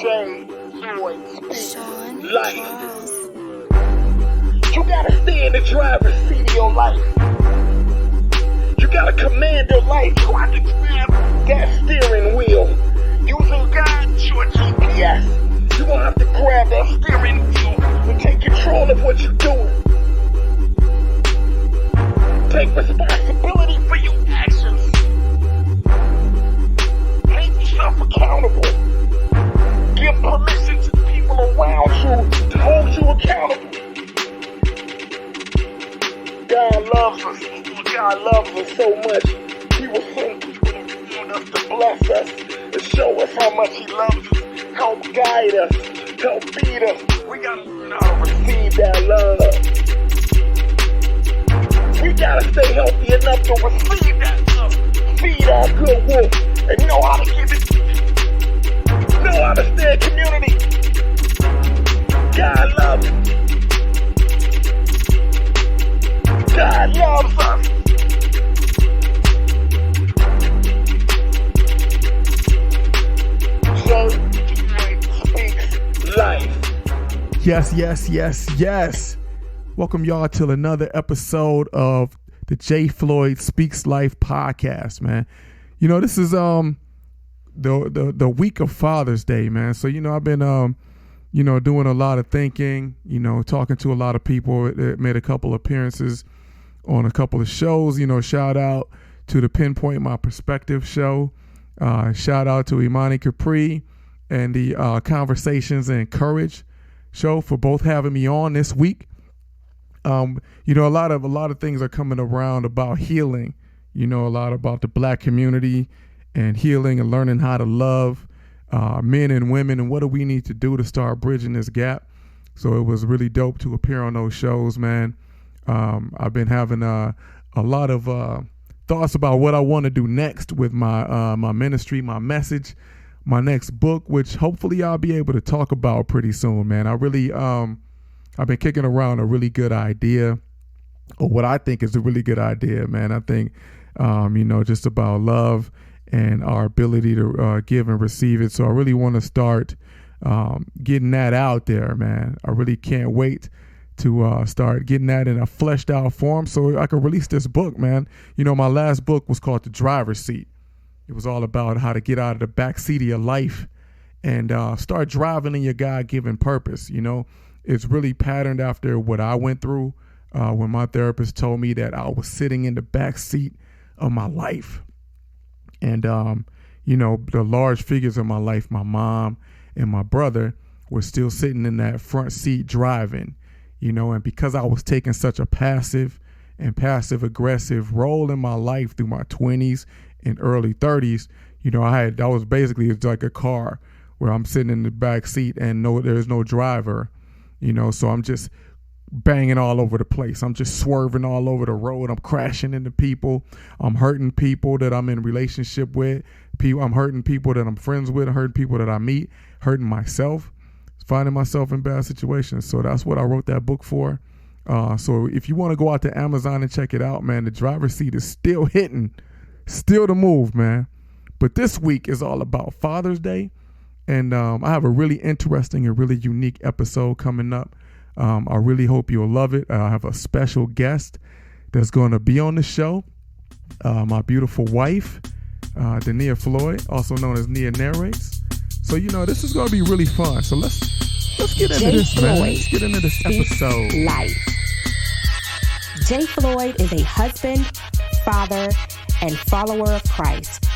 Jay Floyd speaks life. You gotta stay in the driver's seat of your life. You gotta command your life. You have to grab that steering wheel. Using God, your GPS. You gonna have to grab that steering wheel and take control of what you're doing. Take responsibility for your actions. Make yourself accountable. Give permission to the people around you to hold you accountable. God loves us. God loves us so much. He will send people around us to bless us, to show us how much He loves us, help guide us, help feed us. We gotta learn how to receive that love. We gotta stay healthy enough to receive that love. Feed our good wolf and know how to give it. Know how to stay in community. God loves us. God loves us. Jay speaks life. Yes. Welcome y'all to another episode of the Jay Floyd Speaks Life podcast, man. You know, this is the week of Father's Day, man. So, you know, I've been doing a lot of thinking, talking to a lot of people. Made a couple appearances on a couple of shows. Shout out to the Pinpoint My Perspective show. Shout out to Imani Capri and the Conversations and Courage show for both having me on this week. A lot of things are coming around about healing. A lot about the Black community and healing and learning how to love men and women, and what do we need to do to start bridging this gap. So it was really dope to appear on those shows, man. I've been having a lot of thoughts about what I want to do next with my ministry, my message, my next book, which hopefully I'll be able to talk about pretty soon, man. I really I've been kicking around a really good idea, or what I think is a really good idea, man. I think just about love and our ability to give and receive it. So I really want to start getting that out there, man. I really can't wait to start getting that in a fleshed out form so I can release this book, man. My last book was called The Driver's Seat. It was all about how to get out of the back seat of your life and start driving in your God-given purpose. It's really patterned after what I went through when my therapist told me that I was sitting in the back seat of my life. And, the large figures of my life, my mom and my brother, were still sitting in that front seat driving, and because I was taking such a passive aggressive role in my life through my 20s and early 30s, I was basically, it's like a car where I'm sitting in the back seat and there's no driver, so I'm just banging all over the place. I'm just swerving all over the road. I'm crashing into people. I'm hurting people that I'm in relationship with. I'm hurting people that I'm friends with. I'm hurting people that I meet. Hurting myself. Finding myself in bad situations. So that's what I wrote that book for. So if you want to go out to Amazon and check it out, man, The Driver's Seat is still hitting. Still the move, man. But this week is all about Father's Day. And I have a really interesting and really unique episode coming up. I really hope you'll love it. I have a special guest that's going to be on the show. My beautiful wife, Dennia Floyd, also known as Nia Narrates. So, this is going to be really fun. So let's get into this, man. Let's get into this episode. Life. Jay Floyd is a husband, father, and follower of Christ.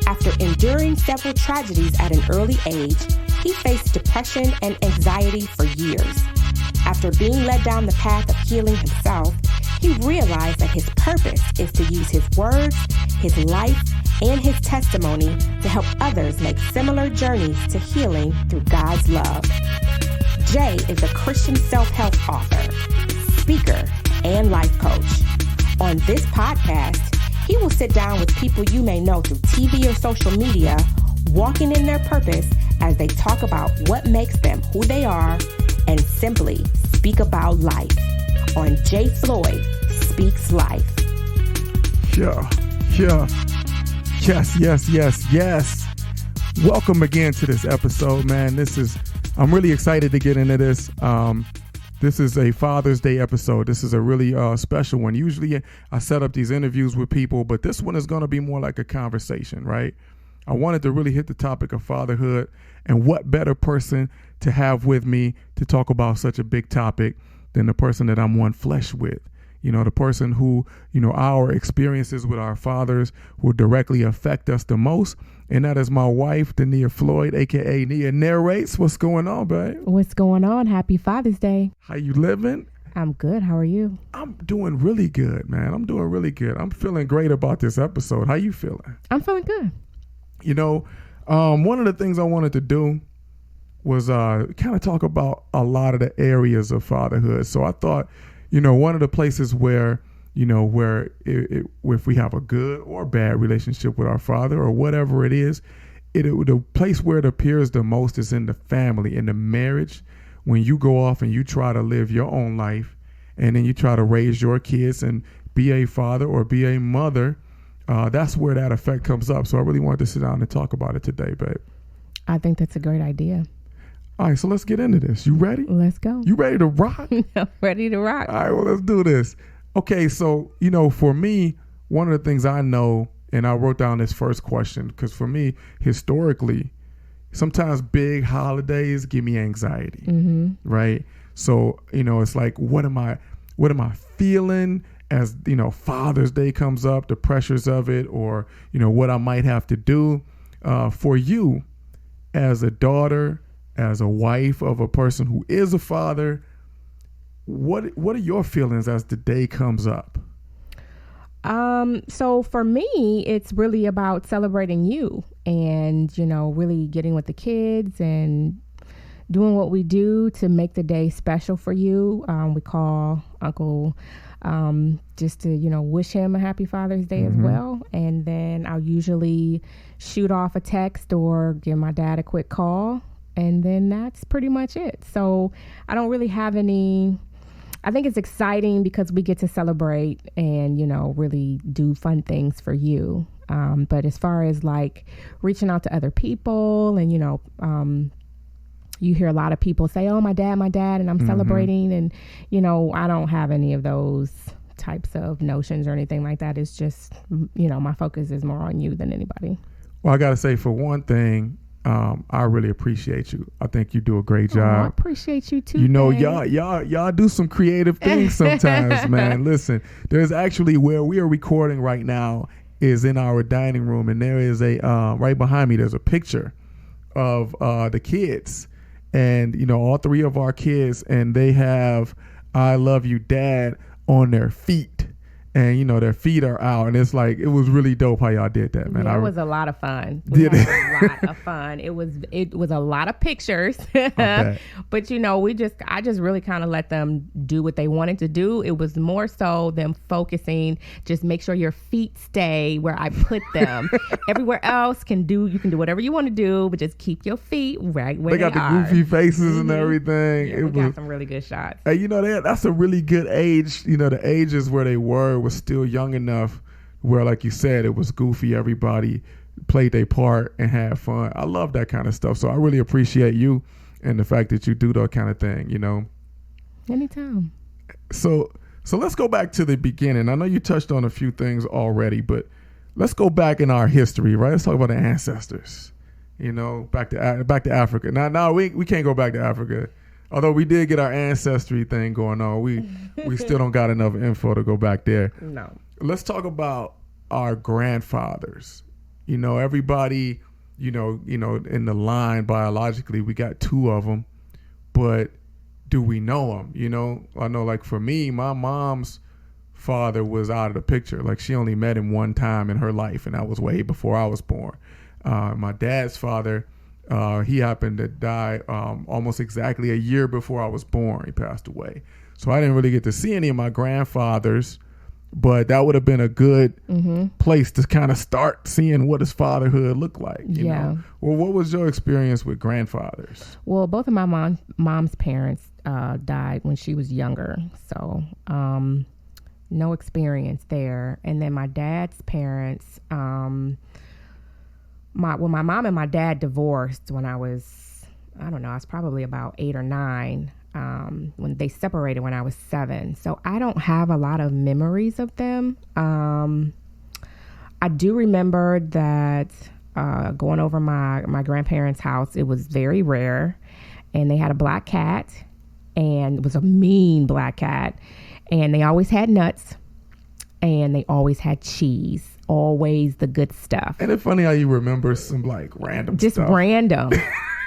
After enduring several tragedies at an early age, he faced depression and anxiety for years. After being led down the path of healing himself, he realized that his purpose is to use his words, his life, and his testimony to help others make similar journeys to healing through God's love. Jay is a Christian self-help author, speaker, and life coach. On this podcast, he will sit down with people you may know through TV or social media, walking in their purpose as they talk about what makes them who they are and simply speak about life. On Jay Floyd Speaks Life. Yeah. Yes. Welcome again to this episode, man. I'm really excited to get into this. This is a Father's Day episode. This is a really special one. Usually I set up these interviews with people, but this one is going to be more like a conversation, right? I wanted to really hit the topic of fatherhood, and what better person to have with me to talk about such a big topic than the person that I'm one flesh with. You know, the person who, our experiences with our fathers will directly affect us the most. And that is my wife, Dennia Floyd, a.k.a. Nia Narrates. What's going on, babe? What's going on? Happy Father's Day. How you living? I'm good. How are you? I'm doing really good, man. I'm doing really good. I'm feeling great about this episode. How you feeling? I'm feeling good. One of the things I wanted to do was kind of talk about a lot of the areas of fatherhood. So I thought, one of the places where if we have a good or bad relationship with our father or whatever it is, the place where it appears the most is in the family, in the marriage, when you go off and you try to live your own life and then you try to raise your kids and be a father or be a mother. That's where that effect comes up. So I really wanted to sit down and talk about it today, babe. I think that's a great idea. All right, so let's get into this. You ready? Let's go. You ready to rock? I'm ready to rock. All right, well, let's do this. Okay, so, for me, one of the things I know, and I wrote down this first question, because for me, historically, sometimes big holidays give me anxiety, right? So, it's like, what am I feeling as, Father's Day comes up, the pressures of it, or, what I might have to do. For you, as a daughter, as a wife of a person who is a father, what are your feelings as the day comes up? So for me, it's really about celebrating you and, really getting with the kids and doing what we do to make the day special for you. We call Uncle just to, wish him a happy Father's Day as well. And then I'll usually shoot off a text or give my dad a quick call. And then that's pretty much it. So I don't really have any. I think it's exciting because we get to celebrate and, really do fun things for you. But as far as like reaching out to other people and, you hear a lot of people say, oh, my dad, and I'm celebrating. And, I don't have any of those types of notions or anything like that. It's just, my focus is more on you than anybody. Well, I got to say, for one thing, I really appreciate you. I think you do a great job. I appreciate you too. Y'all do some creative things sometimes, man. Listen, there's actually where we are recording right now is in our dining room, and there is a right behind me. There's a picture of the kids, and all three of our kids, and they have "I love you, Dad" on their feet. And, their feet are out. And it's like, it was really dope how y'all did that, man. Yeah, it was a lot of fun. We had a lot of fun. It was a lot of pictures. But, I just really kind of let them do what they wanted to do. It was more so them focusing, just make sure your feet stay where I put them. Everywhere else you can do whatever you want to do, but just keep your feet right where they are. They got the goofy faces and everything. Yeah, we got some really good shots. Hey, that's a really good age. The ages where they was still young enough where, like you said, it was goofy. Everybody played their part and had fun. I love that kind of stuff. So I really appreciate you and the fact that you do that kind of thing, Anytime. So let's go back to the beginning. I know you touched on a few things already, but let's go back in our history, right? Let's talk about the ancestors, back to Africa. Now we can't go back to Africa. Although we did get our ancestry thing going on, we still don't got enough info to go back there. No. Let's talk about our grandfathers. Everybody, in the line biologically, we got two of them, but do we know them? I know, like for me, my mom's father was out of the picture. Like she only met him one time in her life, and that was way before I was born. My dad's father, he happened to die almost exactly a year before I was born. He passed away. So I didn't really get to see any of my grandfathers, but that would have been a good place to kind of start seeing what his fatherhood looked like. You know? Well, what was your experience with grandfathers? Well, both of my mom's parents died when she was younger. So no experience there. And then my dad's parents, my mom and my dad divorced when I was, I was probably about 8 or 9. When they separated when I was 7. So I don't have a lot of memories of them. I do remember that going over my grandparents' house, it was very rare. And they had a black cat, and it was a mean black cat. And they always had nuts, and they always had cheese. Always the good stuff. And it's funny how you remember some like random just stuff. Random.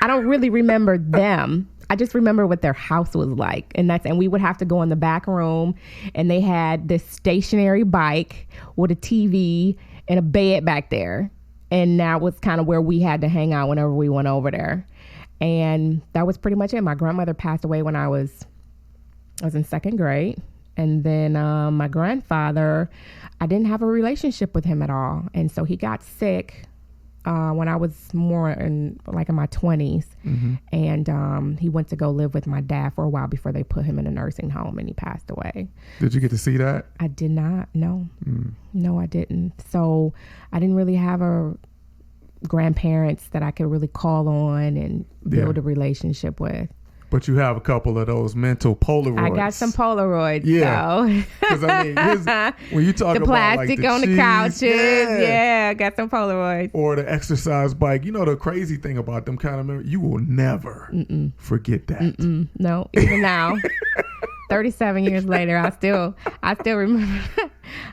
I don't really remember them. I just remember what their house was like. And we would have to go in the back room, and they had this stationary bike with a TV and a bed back there. And that was kind of where we had to hang out whenever we went over there. And that was pretty much it. My grandmother passed away when I was in 2nd grade. And then my grandfather, I didn't have a relationship with him at all. And so he got sick when I was more in my 20s. Mm-hmm. And he went to go live with my dad for a while before they put him in a nursing home, and he passed away. Did you get to see that? I did not. No. No, I didn't. So I didn't really have a grandparents that I could really call on and build a relationship with. But you have a couple of those mental Polaroids. I got some Polaroids, yeah. Because when you talk the about plastic like on the couches, I got some Polaroids. Or the exercise bike. You know the crazy thing about them kind of memories, you will never forget that. No, even now, 37 years later, I still remember.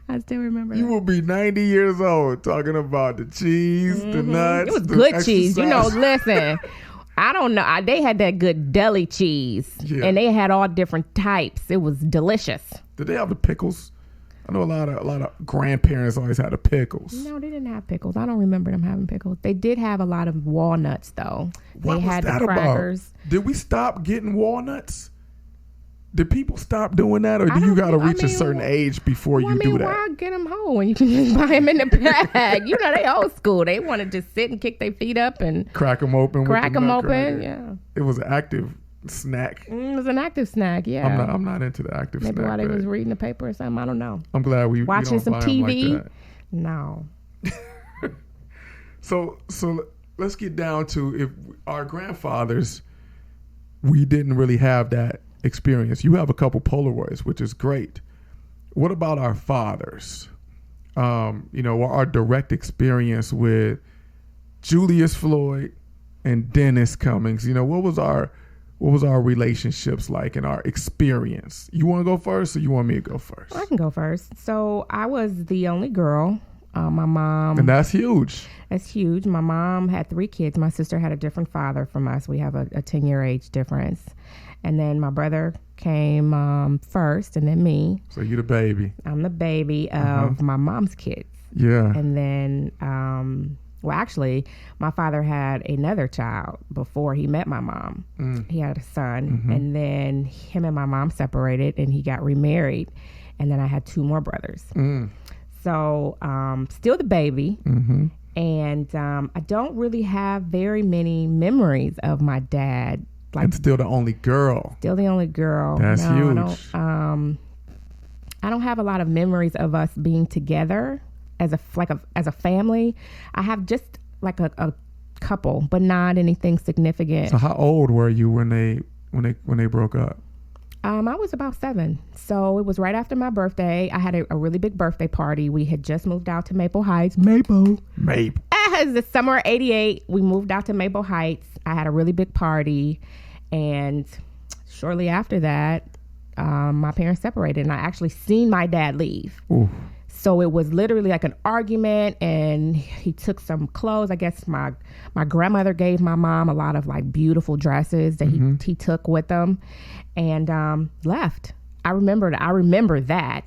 I still remember. You will be 90 years old talking about the cheese, the nuts. It was good cheese. Listen. I don't know. They had that good deli cheese, and they had all different types. It was delicious. Did they have the pickles? I know a lot of grandparents always had the pickles. No, they didn't have pickles. I don't remember them having pickles. They did have a lot of walnuts, though. What they was had that the crackers. About? Did we stop getting walnuts? Did people stop doing that, or do you got to reach a certain age before you do that? Why get them home when you can just buy them in the bag? They old school. They want to just sit and kick their feet up and crack them open. Yeah. It was an active snack. It was an active snack. Yeah. I'm not into the active snack. Maybe while they was reading the paper or something. I don't know. I'm glad we watching some TV. Like that. No. So let's get down to if our grandfathers, we didn't really have that experience. You have a couple Polaroids, which is great. What about our fathers? Our direct experience with Julius Floyd and Dennis Cummings. What was our relationships like and our experience? You want to go first, or you want me to go first? I can go first. So I was the only girl. My mom. And that's huge. That's huge. My mom had 3 kids. My sister had a different father from us. We have a 10-year age difference. And then my brother came first, and then me. So you the baby. I'm the baby of my mom's kids. Yeah. And then, actually, my father had another child before he met my mom. He had a son. And then him and my mom separated, and he got remarried. And then I had 2 more brothers. So still the baby. And I don't really have very many memories of my dad. And still the only girl. Still the only girl. That's huge. I don't have a lot of memories of us being together as a family. I have just like a couple, but not anything significant. So how old were you when they broke up? I was about 7. So it was right after my birthday. I had a really big birthday party. We had just moved out to Maple Heights. Maple. It was the summer of '88. We moved out to Maple Heights. I had a really big party. And shortly after that, my parents separated, and I actually seen my dad leave. Ooh. So it was literally like an argument, and he took some clothes. I guess my grandmother gave my mom a lot of like beautiful dresses that he took with him, and left. I remember that.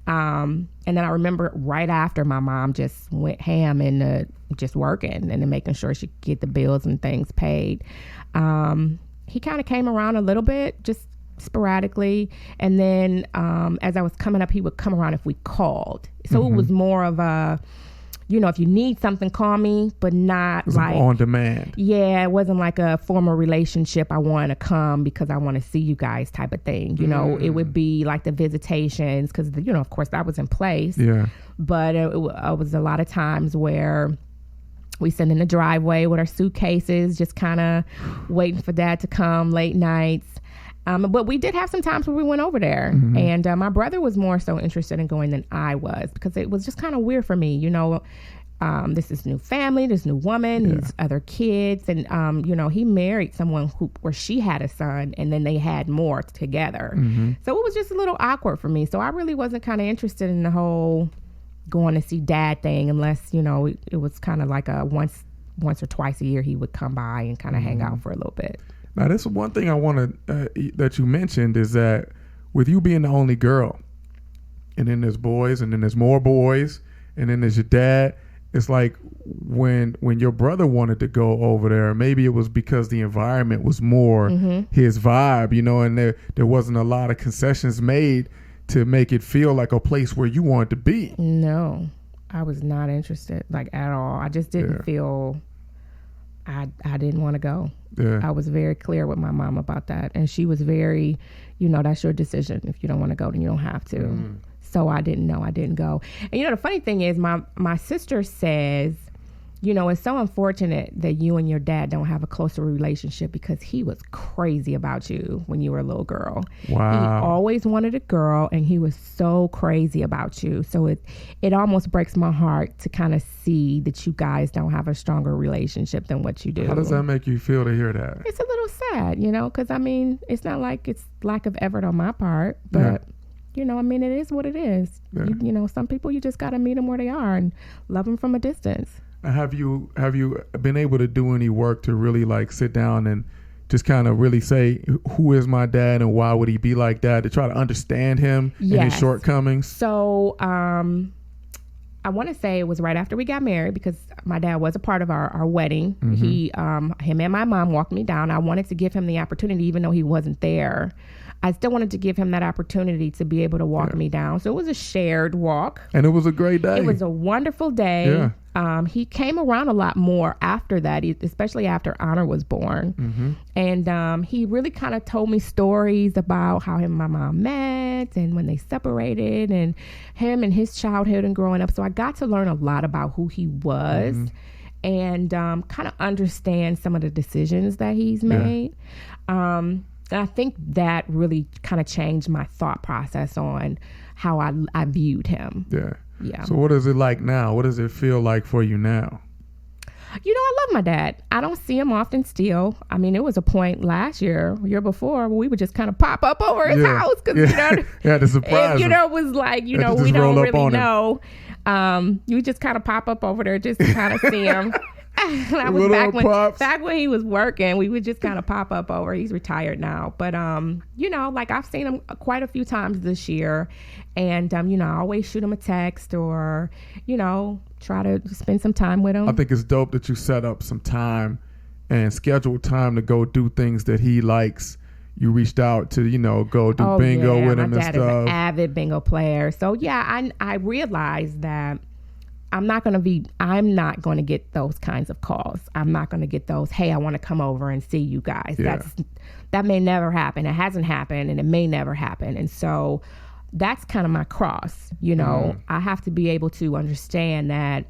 And then I remember right after my mom just went ham and just working and then making sure she could get the bills and things paid. He kind of came around a little bit, just sporadically. And then as I was coming up, he would come around if we called. So it was more of a, if you need something, call me, but not like on demand. Yeah, it wasn't like a formal relationship. I want to come because I want to see you guys type of thing. It would be like the visitations because, of course that was in place. Yeah. But it was a lot of times where We sit in the driveway with our suitcases, just kind of waiting for Dad to come late nights. But we did have some times where we went over there. Mm-hmm. And my brother was more so interested in going than I was, because it was just kind of weird for me. You know, this is new family, this new woman, these other kids. And, you know, he married someone where she had a son, and then they had more together. Mm-hmm. So it was just a little awkward for me. So I really wasn't kind of interested in the whole going to see Dad thing, unless, you know, it was kind of like a once or twice a year he would come by and kind of hang out for a little bit. Now, this is one thing I want to that you mentioned, is that with you being the only girl, and then there's boys, and then there's more boys, and then there's your dad. It's like when your brother wanted to go over there, maybe it was because the environment was more his vibe, you know, and there wasn't a lot of concessions made to make it feel like a place where you wanted to be. No, I was not interested, like, at all. I just didn't feel, I didn't want to go. Yeah. I was very clear with my mom about that. And she was very, you know, that's your decision. If you don't want to go, then you don't have to. Mm. So I didn't know. I didn't go. And, you know, the funny thing is my sister says, you know, it's so unfortunate that you and your dad don't have a closer relationship, because he was crazy about you when you were a little girl. Wow. He always wanted a girl, and he was so crazy about you. So it almost breaks my heart to kind of see that you guys don't have a stronger relationship than what you do. How does that make you feel to hear that? It's a little sad, you know, because, I mean, it's not like it's lack of effort on my part, but... You know, I mean, it is what it is. Yeah. You know, some people, you just got to meet them where they are and love them from a distance. Have you been able to do any work to really, like, sit down and just kind of really say, who is my dad and why would he be like that, to try to understand him and his shortcomings? So I want to say it was right after we got married, because my dad was a part of our wedding. Mm-hmm. Him and my mom walked me down. I wanted to give him the opportunity, even though he wasn't there. I still wanted to give him that opportunity to be able to walk me down. So it was a shared walk. And it was a great day. It was a wonderful day. Yeah. He came around a lot more after that, especially after Honor was born. Mm-hmm. And he really kind of told me stories about how him and my mom met and when they separated, and him and his childhood and growing up. So I got to learn a lot about who he was. Mm-hmm. And kind of understand some of the decisions that he's made. And I think that really kind of changed my thought process on how I viewed him. Yeah. Yeah. So what is it like now? What does it feel like for you now? You know, I love my dad. I don't see him often still. I mean, it was a point last year before, where we would just kind of pop up over his house. Cause, you know, to surprise him. You know, it was like, you know, we don't really know. You just kind of pop up over there just to kind of see him. That was back when he was working. We would just kind of pop up over. He's retired now, but you know, like, I've seen him quite a few times this year, and you know, I always shoot him a text, or, you know, try to spend some time with him. I think it's dope that you set up some time and scheduled time to go do things that he likes. You reached out to, you know, go do bingo with him and stuff. My dad is an avid bingo player, so yeah, I realized that I'm not going to get those kinds of calls. I'm not going to get those, hey, I want to come over and see you guys. Yeah. That may never happen. It hasn't happened, and it may never happen. And so that's kind of my cross. You know, I have to be able to understand that,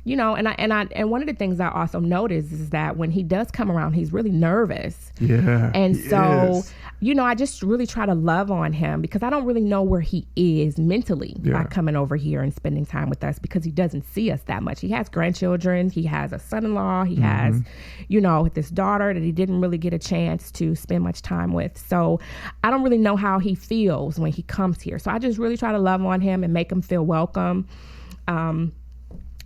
you know, and one of the things I also notice is that when he does come around, he's really nervous. Yeah. And so, you know, I just really try to love on him, because I don't really know where he is mentally by coming over here and spending time with us, because he doesn't see us that much. He has grandchildren. He has a son-in-law. He has, you know, this daughter that he didn't really get a chance to spend much time with. So I don't really know how he feels when he comes here. So I just really try to love on him and make him feel welcome.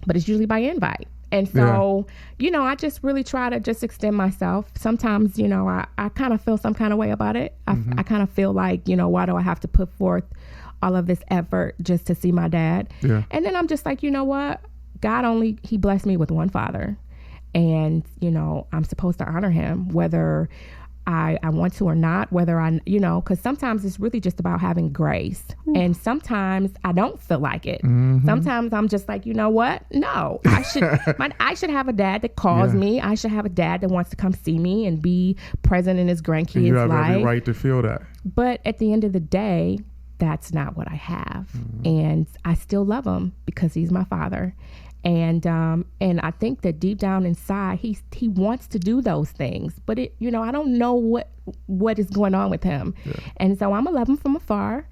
But it's usually by invite. And so, you know, I just really try to just extend myself. Sometimes, you know, I kind of feel some kind of way about it. I kind of feel like, you know, why do I have to put forth all of this effort just to see my dad? Yeah. And then I'm just like, you know what? He blessed me with one father. And, you know, I'm supposed to honor him, whether I want to or not, whether you know, because sometimes it's really just about having grace. And sometimes I don't feel like it. Sometimes I'm just like, you know what? No, I should have a dad that calls me. I should have a dad that wants to come see me and be present in his grandkids' life. And you have every right to feel that. But at the end of the day, that's not what I have. And I still love him because he's my father. And I think that deep down inside, he wants to do those things, but I don't know what is going on with him. Yeah. And so I'm gonna love him from afar.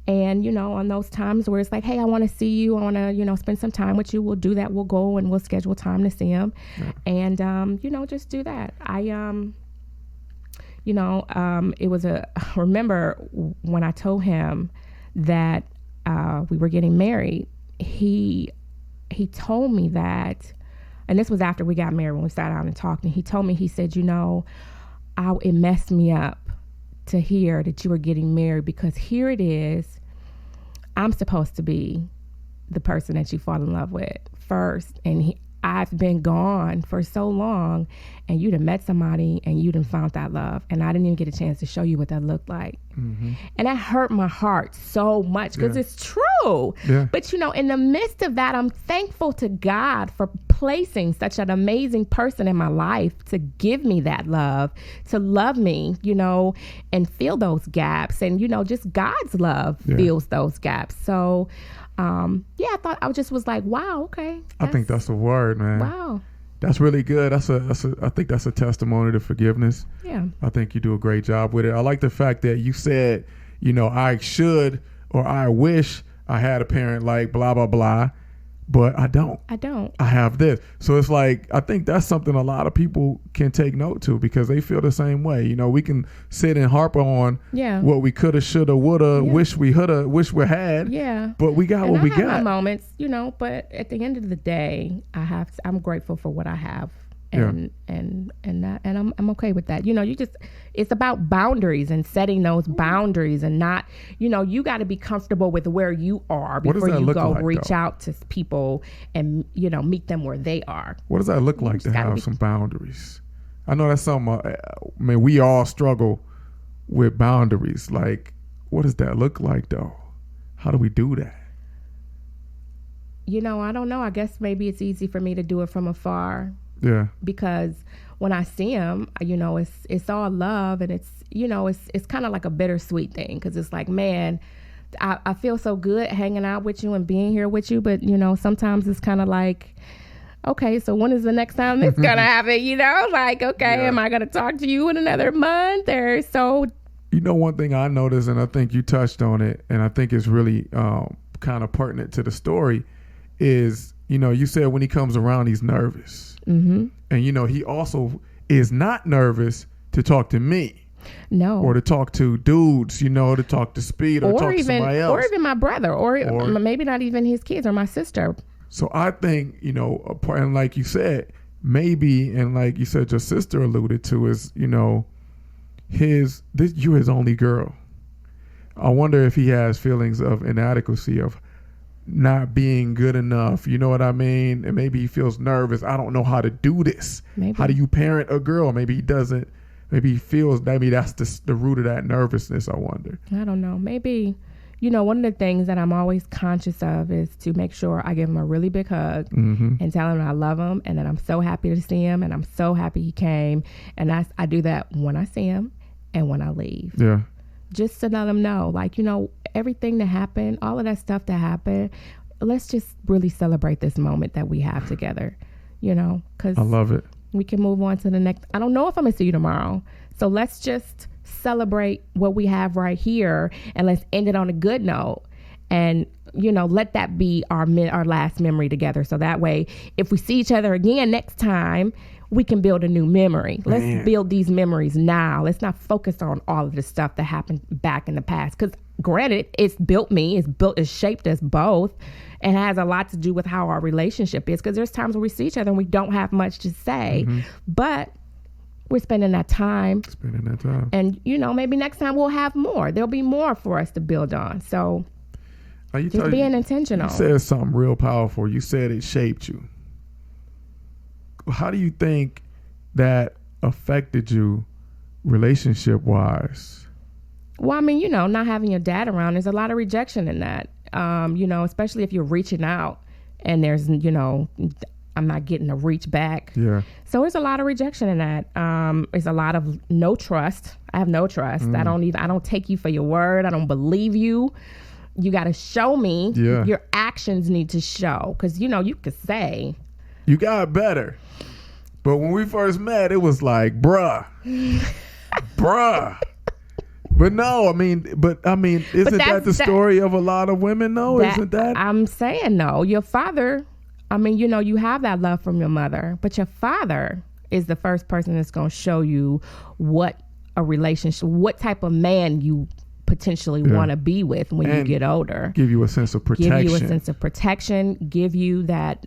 And, on those times where it's like, hey, I want to see you, I want to, spend some time with you, we'll do that. We'll go and we'll schedule time to see him. Yeah. And, just do that. It was remember when I told him that we were getting married, he told me that, and this was after we got married, when we sat down and talked, and he told me, he said, it messed me up to hear that you were getting married, because here it is, I'm supposed to be the person that you fall in love with first, and I've been gone for so long, and you done met somebody and you done found that love, and I didn't even get a chance to show you what that looked like. Mm-hmm. And that hurt my heart so much, because it's true. Yeah. But in the midst of that, I'm thankful to God for placing such an amazing person in my life to give me that love, to love me, and fill those gaps. And, just God's love fills those gaps. So, I thought, I just was like, wow, okay. I think that's a word, man. Wow. That's really good. I think that's a testimony to forgiveness. Yeah. I think you do a great job with it. I like the fact that you said, I should, or I wish I had a parent like blah, blah, blah, but I don't. I have this. So it's like, I think that's something a lot of people can take note to, because they feel the same way. We can sit and harp on what we coulda, shoulda, woulda, wish we woulda, wish we had. Yeah. But we got what we got. I have my moments, but at the end of the day, I'm grateful for what I have. And I'm okay with that. It's about boundaries and setting those boundaries, and not, you got to be comfortable with where you are before you go reach out to people and, meet them where they are. What does that look like to have some boundaries? I know that's something, we all struggle with boundaries. Like, what does that look like though? How do we do that? I don't know. I guess maybe it's easy for me to do it from afar. Yeah. Because when I see him, it's all love, and it's kind of like a bittersweet thing, because it's like, man, I feel so good hanging out with you and being here with you, but sometimes it's kind of like, okay, so when is the next time it's gonna happen? Like, okay, am I gonna talk to you in another month or so? One thing I noticed, and I think you touched on it, and I think it's really kind of pertinent to the story, is you said when he comes around, he's nervous. Mm-hmm. And, he also is not nervous to talk to me. No. Or to talk to dudes, to talk to Speed or talk to somebody else. Or even my brother, or maybe not even his kids or my sister. So I think, and like you said, maybe, and like you said, your sister alluded to, is, you're his only girl. I wonder if he has feelings of inadequacy, of not being good enough, you know what I mean? And maybe he feels nervous. I don't know how to do this. Maybe. How do you parent a girl? Maybe he doesn't. Maybe he feels, maybe that's the root of that nervousness, I wonder. I don't know. Maybe, one of the things that I'm always conscious of is to make sure I give him a really big hug and tell him I love him, and that I'm so happy to see him, and I'm so happy he came. And I do that when I see him and when I leave. Yeah. Just to let him know, like, everything that happened, all of that stuff that happened, let's just really celebrate this moment that we have together, because I love it. We can move on to the next. I don't know if I'm going to see you tomorrow. So let's just celebrate what we have right here, and let's end it on a good note. And, let that be our last memory together. So that way, if we see each other again next time, we can build a new memory. Let's build these memories now. Let's not focus on all of the stuff that happened back in the past. Because granted, it's built me. It's shaped us both. And has a lot to do with how our relationship is. Because there's times where we see each other and we don't have much to say. Mm-hmm. But we're spending that time. And, maybe next time we'll have more. There'll be more for us to build on. So just being intentional. You said something real powerful. You said it shaped you. How do you think that affected you relationship wise? Well, not having your dad around, there's a lot of rejection in that. Especially if you're reaching out and there's, I'm not getting a reach back. Yeah. So there's a lot of rejection in that. There's a lot of no trust. I have no trust. I don't take you for your word. I don't believe you. You got to show me. Yeah. Your actions need to show. Because, you know, you could say. You got better. But when we first met, it was like, bruh. Bruh. But no, I mean, isn't that the story of a lot of women, though? Isn't that? I'm saying, no. Your father, I mean, you know, you have that love from your mother. But your father is the first person that's going to show you what a relationship, what type of man you potentially want to be with when you get older. Give you a sense of protection. Give you that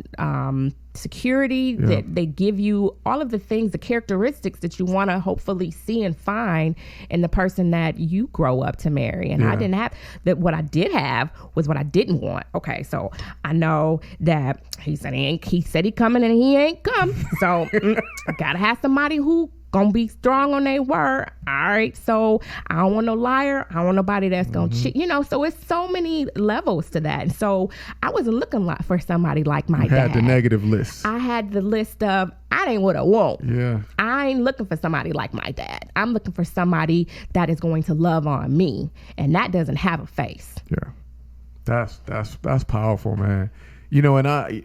security, that they give you all of the things, the characteristics that you want to hopefully see and find in the person that you grow up to marry. And I didn't have that. What I did have was what I didn't want. Okay, so I know that he said he coming and he ain't come. So I gotta have somebody who gonna be strong on their word. All right, so I don't want no liar. I don't want nobody that's gonna cheat. You know, so it's so many levels to that. And so I wasn't looking for somebody like my dad. You had the negative list. I had the list of I ain't what I want. Yeah. I ain't looking for somebody like my dad. I'm looking for somebody that is going to love on me, and that doesn't have a face. Yeah, that's powerful, man. You know, and I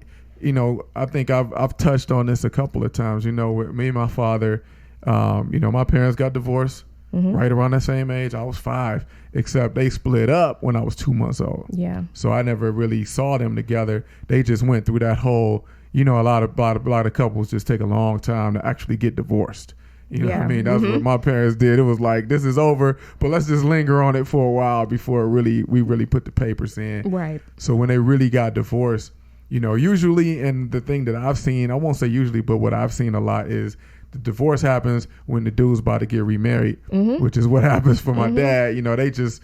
think I've touched on this a couple of times. You know, with me and my father. You know, my parents got divorced right around the same age. I was 5, except they split up when I was 2 months old. Yeah. So I never really saw them together. They just went through that whole, you know, a lot of couples just take a long time to actually get divorced. You know what I mean? That's what my parents did. It was like, this is over, but let's just linger on it for a while before we really put the papers in. Right. So when they really got divorced, you know, usually, and the thing that I've seen, I won't say usually, but what I've seen a lot is the divorce happens when the dude's about to get remarried, which is what happens for my dad. You know, they just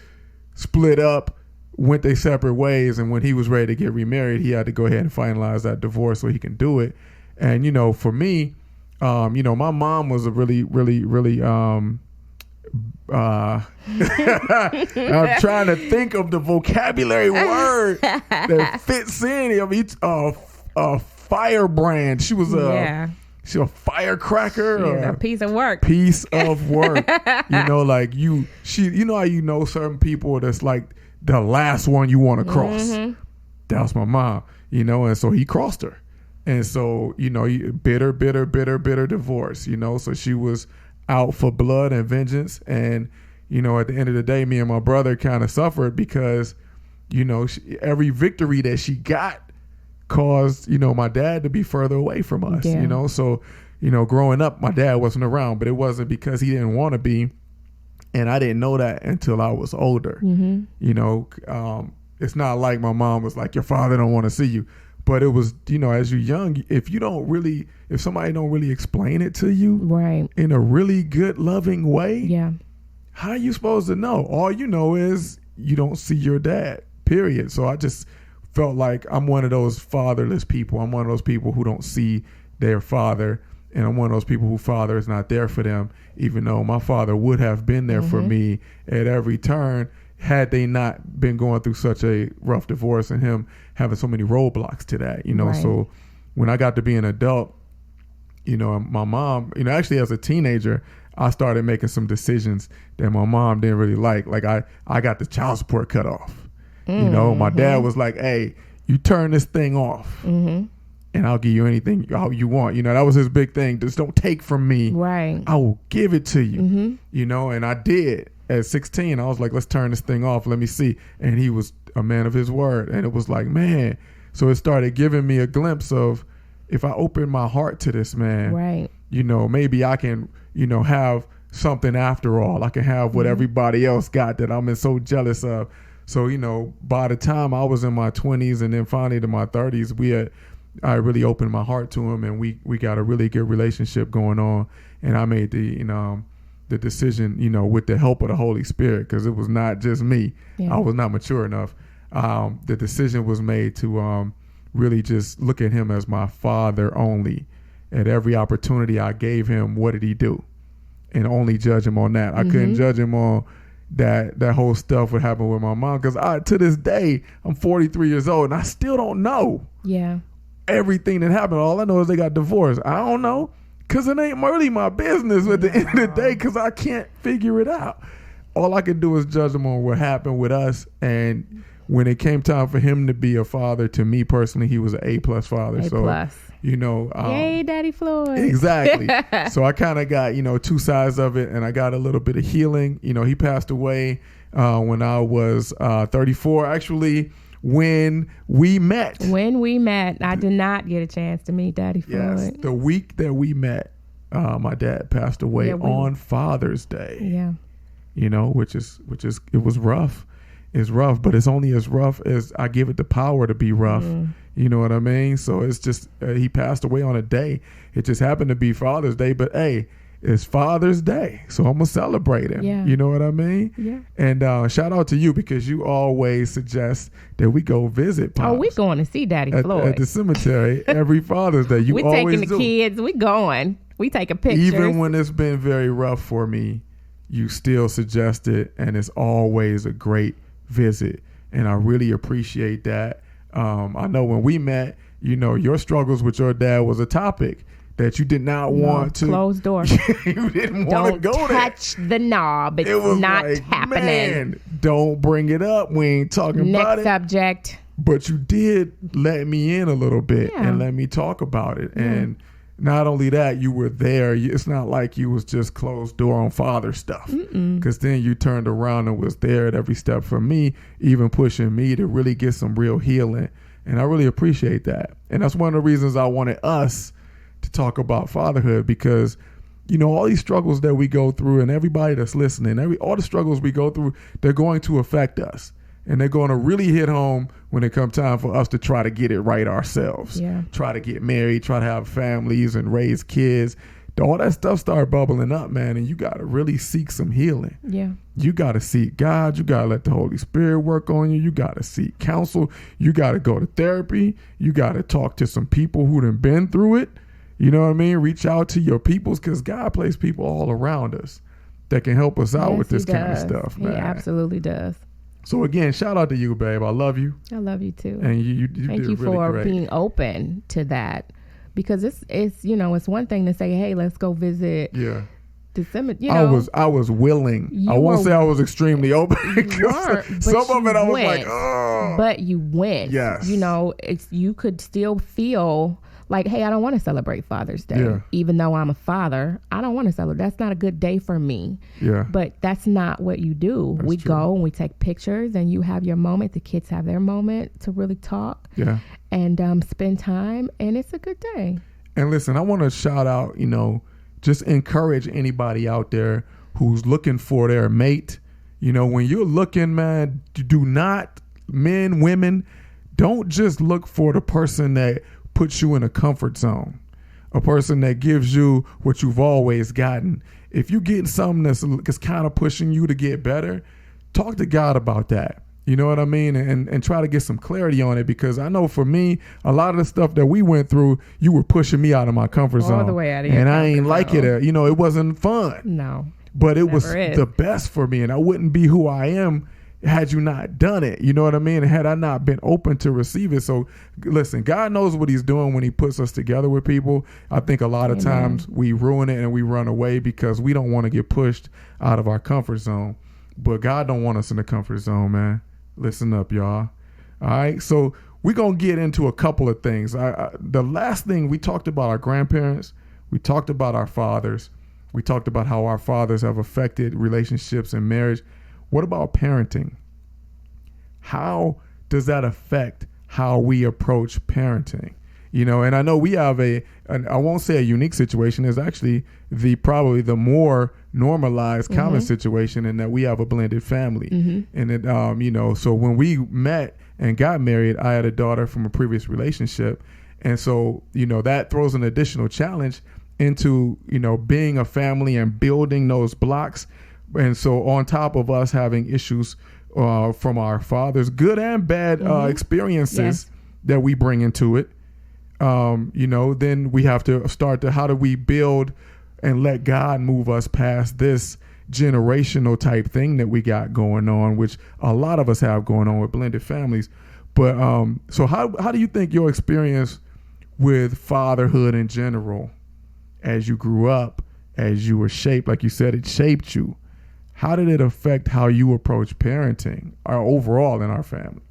split up, went their separate ways, and when he was ready to get remarried, he had to go ahead and finalize that divorce so he can do it. And, you know, for me, you know, my mom was a really I'm trying to think of the vocabulary word that fits in. I mean, a firebrand. She was She's a firecracker. She's a piece of work. Piece of work. You know, like you know how you know certain people that's like the last one you want to cross. That was my mom, you know, and so he crossed her. And so, you know, bitter divorce, you know, so she was out for blood and vengeance. And, you know, at the end of the day, me and my brother kind of suffered because, you know, every victory that she got caused, you know, my dad to be further away from us, you know. So, you know, growing up, my dad wasn't around, but it wasn't because he didn't want to be. And I didn't know that until I was older. You know, it's not like my mom was like, your father don't want to see you. But it was, you know, as you're young, if somebody don't really explain it to you in a really good, loving way, how are you supposed to know? All you know is you don't see your dad, period. So I just felt like I'm one of those fatherless people. I'm one of those people who don't see their father, and I'm one of those people whose father is not there for them, even though my father would have been there for me at every turn had they not been going through such a rough divorce and him having so many roadblocks to that, you know. So when I got to be an adult, you know, my mom, you know, actually as a teenager, I started making some decisions that my mom didn't really like. Like I got the child support cut off. You know, my dad was like, hey, you turn this thing off and I'll give you anything you want. You know, that was his big thing. Just don't take from me. Right. I will give it to you. You know, and I did. At 16, I was like, let's turn this thing off. Let me see. And he was a man of his word. And it was like, man. So it started giving me a glimpse of if I open my heart to this man, you know, maybe I can, you know, have something after all. I can have what everybody else got that I'm so jealous of. So, you know, by the time I was in my 20s and then finally to my 30s, I really opened my heart to him, and we got a really good relationship going on. And I made the decision, you know, with the help of the Holy Spirit, because it was not just me. I was not mature enough. The decision was made to really just look at him as my father only. At every opportunity I gave him, what did he do? And only judge him on that. I couldn't judge him on that whole stuff would happen with my mom, because to this day, I'm 43 years old and I still don't know everything that happened. All I know is they got divorced. I don't know, because it ain't really my business at the end of the day, because I can't figure it out. All I can do is judge them on what happened with us, and when it came time for him to be a father, to me personally, he was an A+ father. A+. You know, yay, Daddy Floyd. Exactly. So I kind of got, two sides of it, and I got a little bit of healing. He passed away when I was 34. Actually, when we met. I did not get a chance to meet Daddy Floyd. Yes, the week that we met, my dad passed away on Father's Day. Yeah. Which is it was rough. It's rough, but it's only as rough as I give it the power to be rough. You know what I mean? So it's just, he passed away on a day. It just happened to be Father's Day, but hey, it's Father's Day. So I'm going to celebrate him. Yeah. You know what I mean? Yeah. And shout out to you, because you always suggest that we go visit Pops. Oh, we going to see Daddy Floyd. At the cemetery every Father's Day. You we always taking the kids. We going. We taking pictures. Even when it's been very rough for me, you still suggest it, and it's always a great visit. And I really appreciate that. I know when we met, your struggles with your dad was a topic that you did not want to. Closed door. You didn't want to go there. Don't touch the knob. It's not happening. Man, don't bring it up. We ain't talking about it. Next subject. But you did let me in a little bit and let me talk about it. Yeah. And not only that, you were there. It's not like you was just closed door on father stuff. Because then you turned around and was there at every step for me, even pushing me to really get some real healing. And I really appreciate that. And that's one of the reasons I wanted us to talk about fatherhood, because, all these struggles that we go through, and everybody that's listening, all the struggles we go through, they're going to affect us. And they're going to really hit home when it comes time for us to try to get it right ourselves. Yeah. Try to get married, try to have families and raise kids. All that stuff start bubbling up, man, and you got to really seek some healing. Yeah. You got to seek God. You got to let the Holy Spirit work on you. You got to seek counsel. You got to go to therapy. You got to talk to some people who done been through it. You know what I mean? Reach out to your peoples, because God placed people all around us that can help us out with this kind of stuff, man. He absolutely does. So again, shout out to you, babe. I love you. I love you too. And you Thank did you really for great. being open to that, because it's it's one thing to say, hey, let's go visit. Yeah. The cemetery. I was willing. I won't say I was extremely open. Some of it I was like, oh. But you went. Yes. You could still feel like, hey, I don't want to celebrate Father's Day. Yeah. Even though I'm a father, I don't want to celebrate. That's not a good day for me. Yeah. But that's not what you do. That's we true. go and we take pictures, and you have your moment. The kids have their moment to really talk. Yeah. And spend time, and it's a good day. And listen, I want to shout out, just encourage anybody out there who's looking for their mate. When you're looking, man, do not, men, women, don't just look for the person that puts you in a comfort zone, a person that gives you what you've always gotten. If you get something that's kind of pushing you to get better, talk to God about that. You know what I mean? And try to get some clarity on it, because I know for me, a lot of the stuff that we went through, you were pushing me out of my comfort zone. All the way out of your And I ain't comfort like zone. it. It wasn't fun. No. But it was Never is. the best for me. And I wouldn't be who I am had you not done it. You know what I mean? Had I not been open to receive it. So listen, God knows what he's doing when he puts us together with people. I think a lot of times we ruin it and we run away because we don't want to get pushed out of our comfort zone. But God don't want us in the comfort zone, man. Listen up, y'all. All right. So we're going to get into a couple of things. The last thing, we talked about our grandparents. We talked about our fathers. We talked about how our fathers have affected relationships and marriage. What about parenting? How does that affect how we approach parenting? And I know we have I won't say a unique situation. It's actually probably the more normalized common situation, in that we have a blended family. And it, so when we met and got married, I had a daughter from a previous relationship. And so, that throws an additional challenge into, being a family and building those blocks. And so on top of us having issues from our fathers, good and bad experiences that we bring into it, then we have to start to, how do we build and let God move us past this generational type thing that we got going on, which a lot of us have going on with blended families. But so how do you think your experience with fatherhood in general, as you grew up, as you were shaped, like you said, it shaped you? How did it affect how you approach parenting, or overall in our family?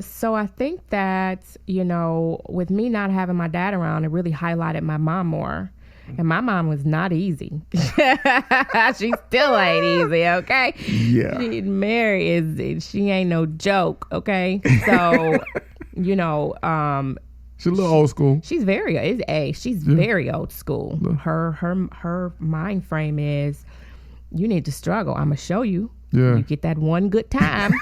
So I think that, with me not having my dad around, it really highlighted my mom more. And my mom was not easy. She still ain't easy, okay? Yeah. She ain't no joke, okay? So, she's a little old school. She's very old school. Her mind frame is, you need to struggle. I'm gonna show you. Yeah. You get that one good time.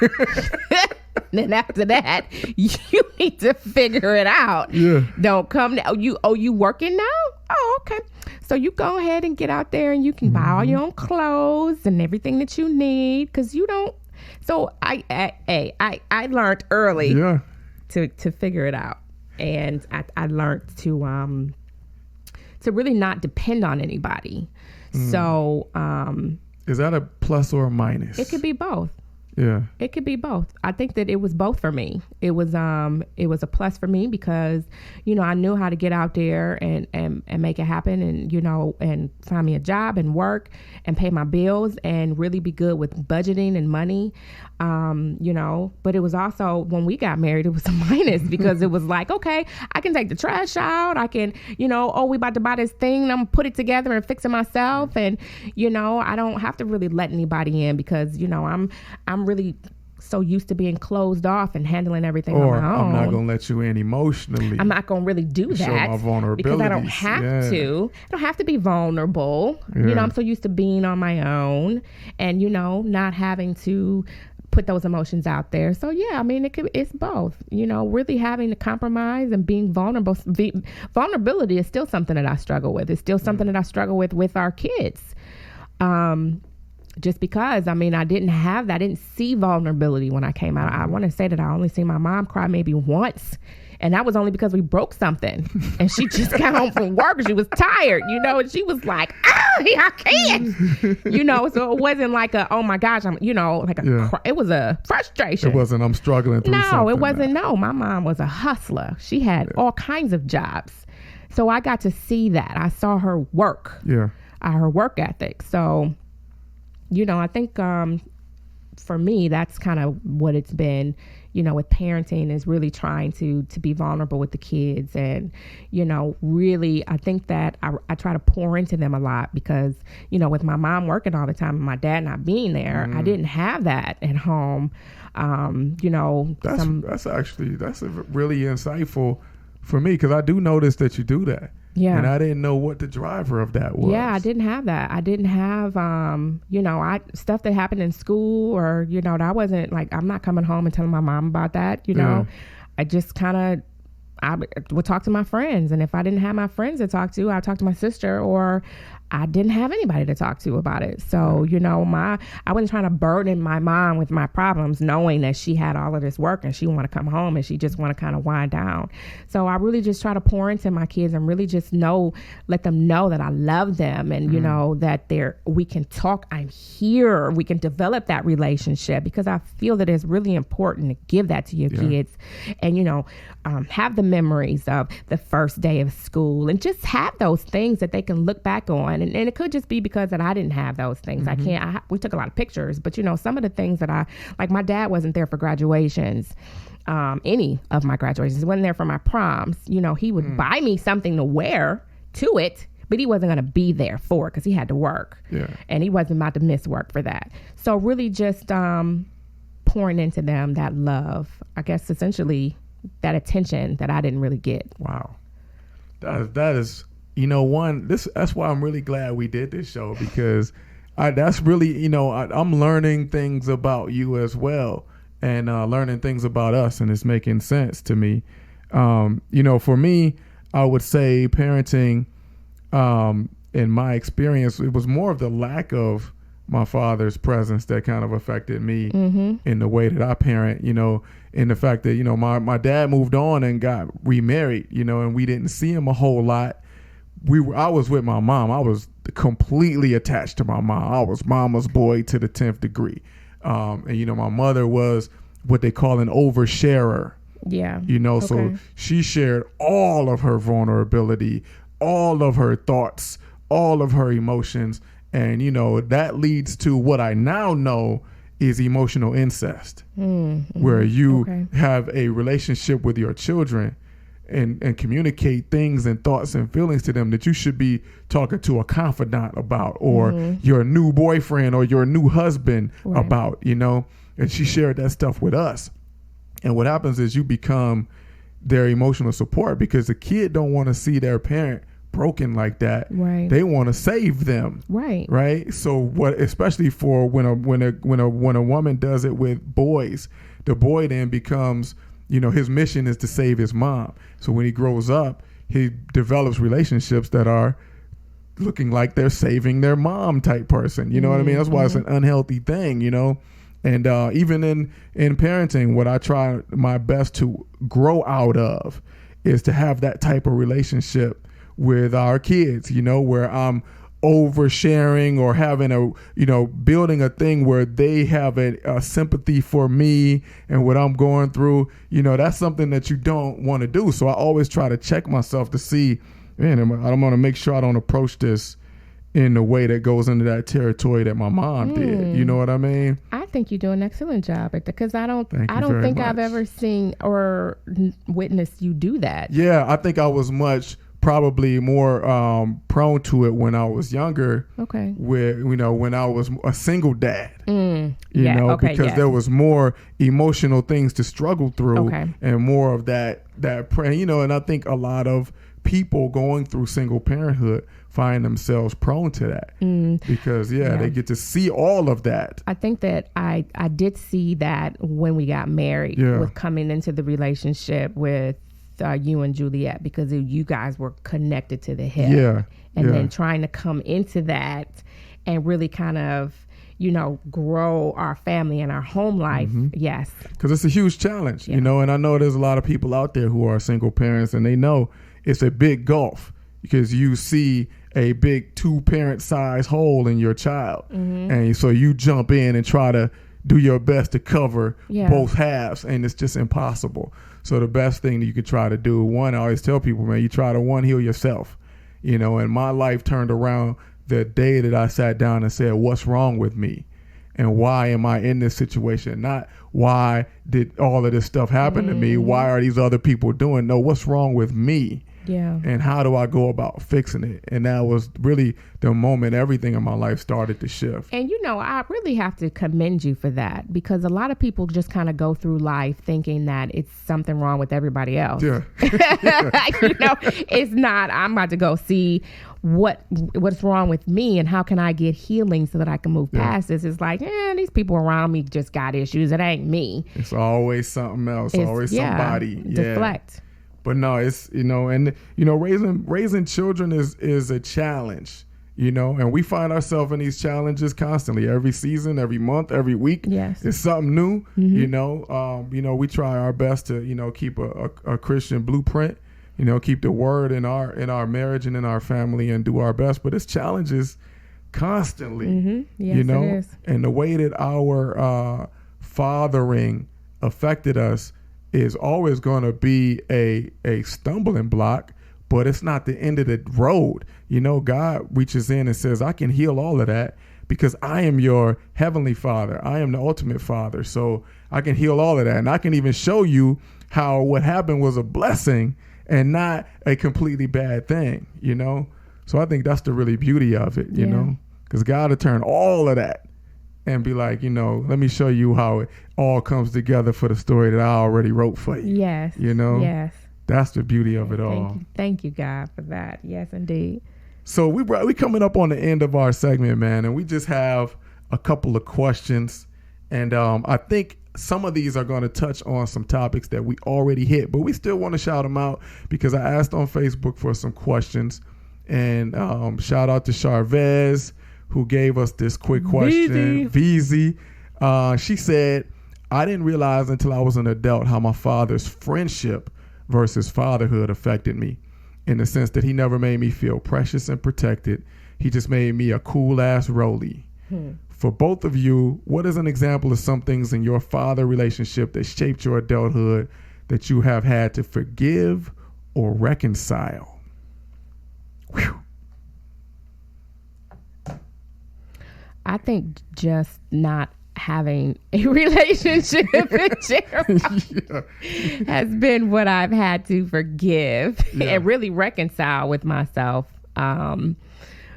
Then after that, you need to figure it out. Yeah. Don't come now. You working now? Oh, okay. So you go ahead and get out there and you can buy all your own clothes and everything that you need, because you don't. So I learned early to figure it out, and I learned to really not depend on anybody. So is that a plus or a minus? it could be both. Yeah. It could be both. I think that it was both for me. It was a plus for me because, I knew how to get out there and make it happen, and, and find me a job and work and pay my bills and really be good with budgeting and money. But it was also, when we got married, it was a minus because it was like, okay, I can take the trash out. I can, we about to buy this thing and I'm gonna put it together and fix it myself. And, I don't have to really let anybody in because, I'm really so used to being closed off and handling everything on my own. I'm not going to let you in emotionally. I'm not going to really do that. Show my vulnerabilities. Because I don't have to. I don't have to be vulnerable. Yeah. I'm so used to being on my own and, not having to put those emotions out there. So yeah, it's both, really having to compromise and being vulnerable. Vulnerability is still something that I struggle with. It's still something that I struggle with our kids. Just because, I didn't have that. I didn't see vulnerability when I came out. I want to say that I only seen my mom cry maybe once. And that was only because we broke something. And she just got home from work and she was tired, and she was like, I can't. So it wasn't like oh my gosh, it was a frustration. It wasn't, I'm struggling through something. No, it wasn't. No, my mom was a hustler. She had all kinds of jobs. So I got to see that. I saw her work. Yeah. Her work ethic. So, I think for me, that's kind of what it's been, with parenting, is really trying to be vulnerable with the kids. And, really, I think that I try to pour into them a lot because, with my mom working all the time and my dad not being there, I didn't have that at home. That's really insightful for me, because I do notice that you do that. Yeah. And I didn't know what the driver of that was. Yeah, I didn't have that. I didn't have, stuff that happened in school or, that wasn't like, I'm not coming home and telling my mom about that, I just I would talk to my friends. And if I didn't have my friends to talk to, I'd talk to my sister, or I didn't have anybody to talk to about it. So, I wasn't trying to burden my mom with my problems, knowing that she had all of this work and she want to come home and she just want to kind of wind down. So I really just try to pour into my kids and really just let them know that I love them and, that we can talk. I'm here. We can develop that relationship, because I feel that it's really important to give that to your kids and, have the memories of the first day of school and just have those things that they can look back on. And it could just be because that I didn't have those things. We took a lot of pictures, but some of the things that my dad wasn't there for graduations, any of my graduations, wasn't there for my proms. He would buy me something to wear to it, but he wasn't going to be there for it because he had to work. Yeah. And he wasn't about to miss work for that. So really just pouring into them that love, I guess, essentially that attention that I didn't really get. Wow. That is, that's why I'm really glad we did this show, because that's really, I'm learning things about you as well, and learning things about us, and it's making sense to me. For me, I would say parenting, in my experience, it was more of the lack of my father's presence that kind of affected me in the way that I parent, in the fact that, my dad moved on and got remarried, and we didn't see him a whole lot. I was with my mom. I was completely attached to my mom. I was mama's boy to the 10th degree. And, my mother was what they call an oversharer. Yeah. So she shared all of her vulnerability, all of her thoughts, all of her emotions. And, that leads to what I now know is emotional incest, where you have a relationship with your children and communicate things and thoughts and feelings to them that you should be talking to a confidant about, or your new boyfriend or your new husband about, you know. And she shared that stuff with us. And what happens is you become their emotional support, because the kid don't want to see their parent broken like that. Right. They want to save them. Right. Right. So what, especially for when a woman does it with boys, the boy then becomes, you know, his mission is to save his mom. So when he grows up, he develops relationships that are looking like they're saving their mom type person. You know what I mean? That's why it's an unhealthy thing, you know? And even in parenting, what I try my best to grow out of is to have that type of relationship with our kids, you know, where I'm oversharing or having a, you know, building a thing where they have a sympathy for me and what I'm going through. You know, that's something that you don't want to do. So I always try to check myself to see, man, I'm going to make sure I don't approach this in the way that goes into that territory that my mom did. You know what I mean? I think you do an excellent job at that, because I don't think I've ever seen or witnessed you do that. Yeah, I think I was probably more prone to it when I was younger. Okay. Where, you know, when I was a single dad. You know, because there was more emotional things to struggle through and more of that, you know, and I think a lot of people going through single parenthood find themselves prone to that because they get to see all of that. I think that I did see that when we got married, with coming into the relationship with you and Juliet, because you guys were connected to the hip, and then trying to come into that and really kind of, you know, grow our family and our home life. Yes, because it's a huge challenge, you know, and I know there's a lot of people out there who are single parents, and they know it's a big gulf, because you see a big 2-parent size hole in your child. And so you jump in and try to do your best to cover both halves, and it's just impossible. So the best thing that you could try to do, one, I always tell people, man, you try to heal yourself, you know, and my life turned around the day that I sat down and said, what's wrong with me? And why am I in this situation? Not why did all of this stuff happen to me? Why are these other people doing? No, what's wrong with me? Yeah. And how do I go about fixing it? And that was really the moment everything in my life started to shift. And, you know, I really have to commend you for that, because a lot of people just kind of go through life thinking that it's something wrong with everybody else. Yeah. You know, it's not, I'm about to go see what's wrong with me and how can I get healing so that I can move past this. It's like, these people around me just got issues. It ain't me. It's always something else. It's always somebody. Deflect. But no, it's, you know, and, you know, raising children is a challenge, you know, and we find ourselves in these challenges constantly, every season, every month, every week. Yes. It's something new, you know. We try our best to, you know, keep a Christian blueprint, you know, keep the word in our marriage and in our family, and do our best. But it's challenges constantly, yes, you know, it is. And the way that our fathering affected us is always going to be a stumbling block, but it's not the end of the road. You know, God reaches in and says, I can heal all of that because I am your heavenly Father. I am the ultimate Father. So I can heal all of that. And I can even show you how what happened was a blessing and not a completely bad thing, you know? So I think that's the really beauty of it, you know, because God will turn all of that and be like, you know, let me show you how it all comes together for the story that I already wrote for you. Yes. You know? Yes. That's the beauty of it all. Thank you, God, for that. Yes, indeed. So we coming up on the end of our segment, man, and we just have a couple of questions. And I think some of these are going to touch on some topics that we already hit, but we still want to shout them out because I asked on Facebook for some questions. And shout out to Charvez, who gave us this quick question. VZ. She said, I didn't realize until I was an adult how my father's friendship versus fatherhood affected me, in the sense that he never made me feel precious and protected. He just made me a cool-ass rollie. For both of you, what is an example of some things in your father relationship that shaped your adulthood that you have had to forgive or reconcile? Whew. I think just not having a relationship with Jeremiah has been what I've had to forgive and really reconcile with myself.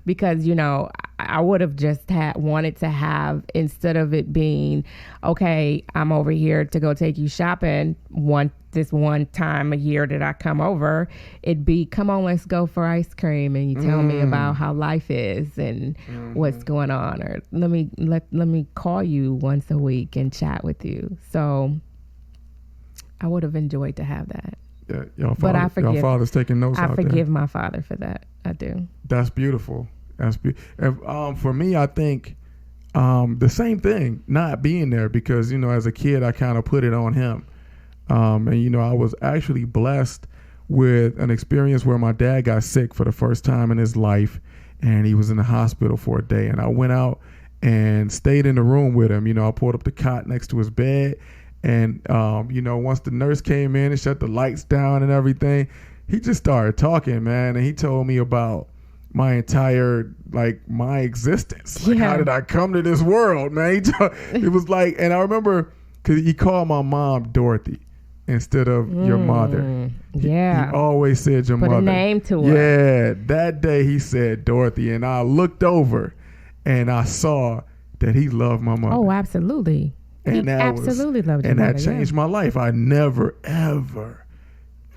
Because, you know, I would have just wanted to have, instead of it being, okay, I'm over here to go take you shopping this one time a year that I come over, it'd be, come on, let's go for ice cream, and you tell me about how life is and what's going on, or let me call you once a week and chat with you. So I would have enjoyed to have that. Yeah, your father's taking notes out there. I forgive my father for that. I do. That's beautiful. And for me, I think the same thing, not being there, because, you know, as a kid, I kind of put it on him. And, you know, I was actually blessed with an experience where my dad got sick for the first time in his life, and he was in the hospital for a day. And I went out and stayed in the room with him. You know, I pulled up the cot next to his bed. And, you know, once the nurse came in and shut the lights down and everything, he just started talking, man. And he told me about my entire, like, my existence. Like, how did I come to this world, man? It was like, and I remember, because he called my mom Dorothy instead of your mother. He always said your mother. Put a name to her. Yeah. That day he said Dorothy, and I looked over and I saw that he loved my mother. Oh, absolutely. And that absolutely loved your and mother, that changed my life. I never, ever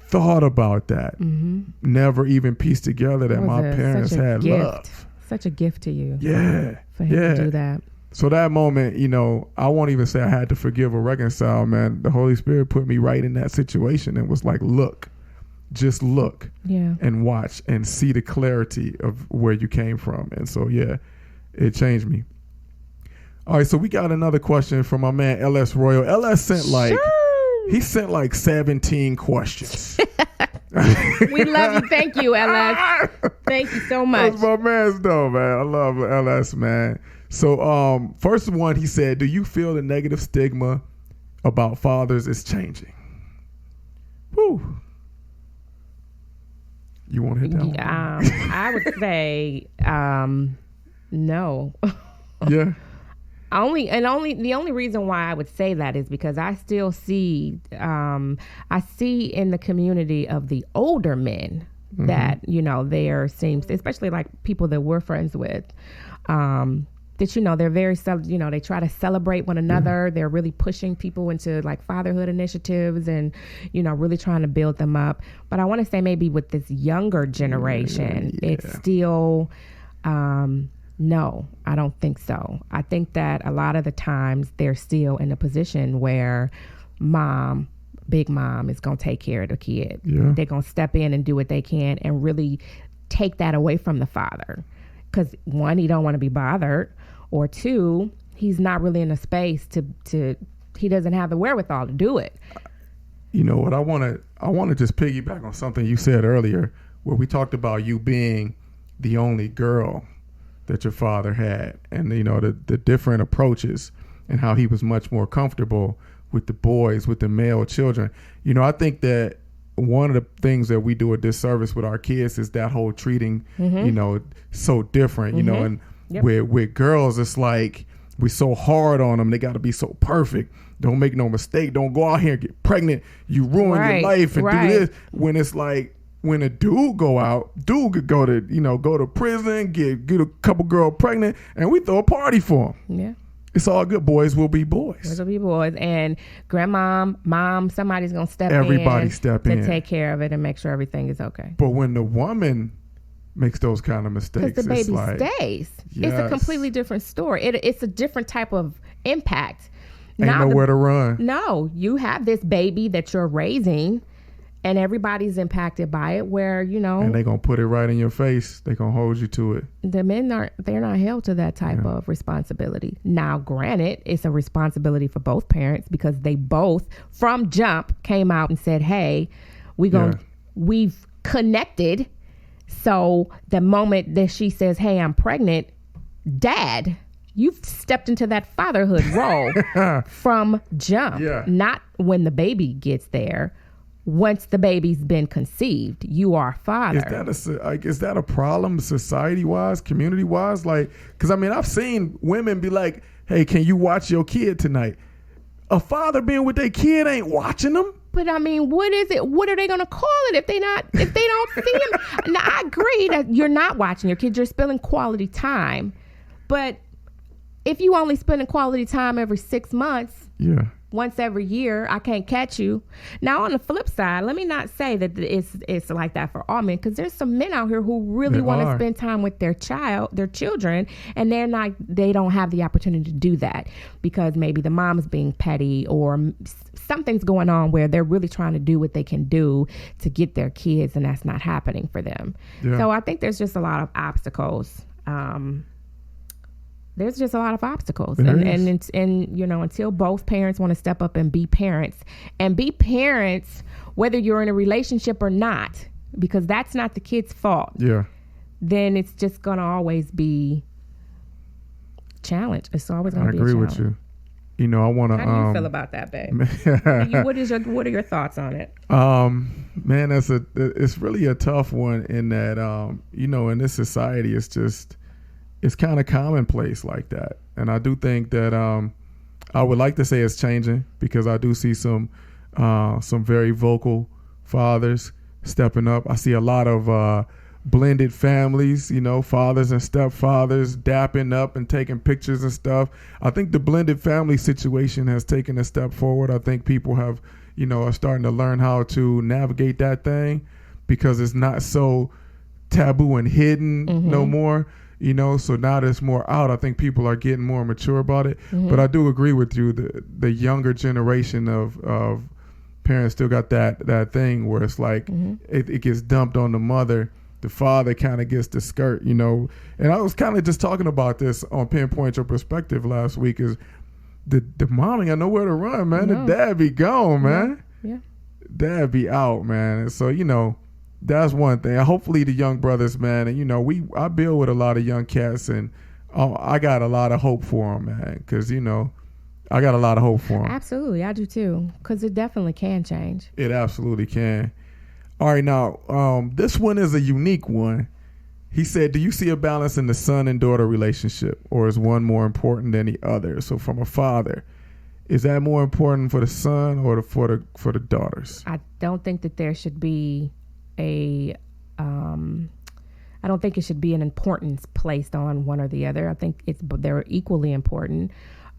thought about that. Never even pieced together that my parents had love. Such a gift to you. Yeah. For him to do that. So that moment, you know, I won't even say I had to forgive or reconcile, man. The Holy Spirit put me right in that situation and was like, look, just look and watch and see the clarity of where you came from. And so, it changed me. All right, so we got another question from my man LS Royal. LS sent he sent like 17 questions. We love you. Thank you, LS. Thank you so much. That's my man's though, man. I love LS, man. So first one, he said, do you feel the negative stigma about fathers is changing? Whew. You want to hit that one? I would say no. Yeah. The only reason why I would say that is because I still see I see in the community of the older men that, you know, there seems, especially like people that we're friends with, that, you know, they're very, you know, they try to celebrate one another. They're really pushing people into like fatherhood initiatives and, you know, really trying to build them up. But I want to say maybe with this younger generation, it's still no, I don't think so. I think that a lot of the times they're still in a position where big mom is going to take care of the kid. Yeah. They're going to step in and do what they can and really take that away from the father. Because one, he don't want to be bothered, or two, he's not really in a space he doesn't have the wherewithal to do it. You know what, I want to just piggyback on something you said earlier, where we talked about you being the only girl that your father had, and, you know, the different approaches and how he was much more comfortable with the boys, with the male children. You know, I think that one of the things that we do a disservice with our kids is that whole treating, you know, so different, you know, and with girls, it's like we're so hard on them. They got to be so perfect. Don't make no mistake. Don't go out here and get pregnant. You ruin your life and do this. When it's like, when a dude could go to prison, get a couple girls pregnant, and we throw a party for him. Yeah. It's all good. Boys will be boys. Boys will be boys. And grandma, mom, somebody's going to step in to take care of it and make sure everything is okay. But when the woman makes those kind of mistakes, because the baby stays. Yes. It's a completely different story. It's a different type of impact. Ain't nowhere to run. No, you have this baby that you're raising, and everybody's impacted by it, where, you know. And they're going to put it right in your face. They're going to hold you to it. The men they're not held to that type of responsibility. Now, granted, it's a responsibility for both parents, because they both, from jump, came out and said, hey, we've connected. So the moment that she says, hey, I'm pregnant, Dad, you've stepped into that fatherhood role from jump. Yeah. Not when the baby gets there. Once the baby's been conceived, you are father. Is that a problem society-wise, community-wise? Like, because, I mean, I've seen women be like, hey, can you watch your kid tonight? A father being with their kid ain't watching them. But I mean, what is it? What are they going to call it if they don't see him? Now, I agree that you're not watching your kids. You're spending quality time. But if you only spending quality time every 6 months, once every year, I can't catch you. Now, on the flip side, let me not say that it's like that for all men, because there's some men out here who really want to spend time with their children, and they don't have the opportunity to do that because maybe the mom's being petty or something's going on where they're really trying to do what they can do to get their kids, and that's not happening for them. Yeah. So I think there's just a lot of obstacles. There's just a lot of obstacles, and you know, until both parents want to step up and be parents, whether you're in a relationship or not, because that's not the kid's fault. Yeah. Then it's just gonna always be a challenge. It's always gonna be a challenge. I agree with you. You know, I want to. How do you feel about that, babe? What are your thoughts on it? Man, it's really a tough one in that you know, in this society, it's kind of commonplace like that. And I do think that I would like to say it's changing, because I do see some very vocal fathers stepping up. I see a lot of blended families, you know, fathers and stepfathers dapping up and taking pictures and stuff. I think the blended family situation has taken a step forward. I think people have, you know, are starting to learn how to navigate that thing, because it's not so taboo and hidden no more. You know, so now that it's more out, I think people are getting more mature about it. But I do agree with you. The younger generation of parents still got that thing where it's like it gets dumped on the mother. The father kind of gets the skirt, you know. And I was kind of just talking about this on Pinpoint Your Perspective last week, is the mom ain't got nowhere to run, man. The dad be gone, man. Yeah. Dad be out, man. And so, you know, that's one thing. Hopefully the young brothers, man, and you know, I build with a lot of young cats, and I got a lot of hope for them, man, because you know, I got a lot of hope for them. Absolutely, I do too, because it definitely can change. It absolutely can. All right, now this one is a unique one. He said, "Do you see a balance in the son and daughter relationship, or is one more important than the other?" So, from a father, is that more important for the son or for the daughters? I don't think that there should be I don't think it should be an importance placed on one or the other. I think they're equally important.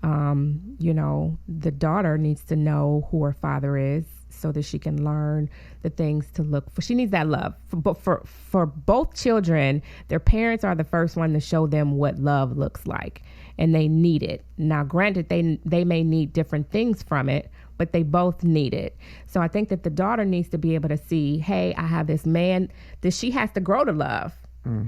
You know, the daughter needs to know who her father is so that she can learn the things to look for. She needs that love. But for both children, their parents are the first one to show them what love looks like, and they need it. Now, granted, they may need different things from it, but they both need it. So I think that the daughter needs to be able to see, hey, I have this man that she has to grow to love,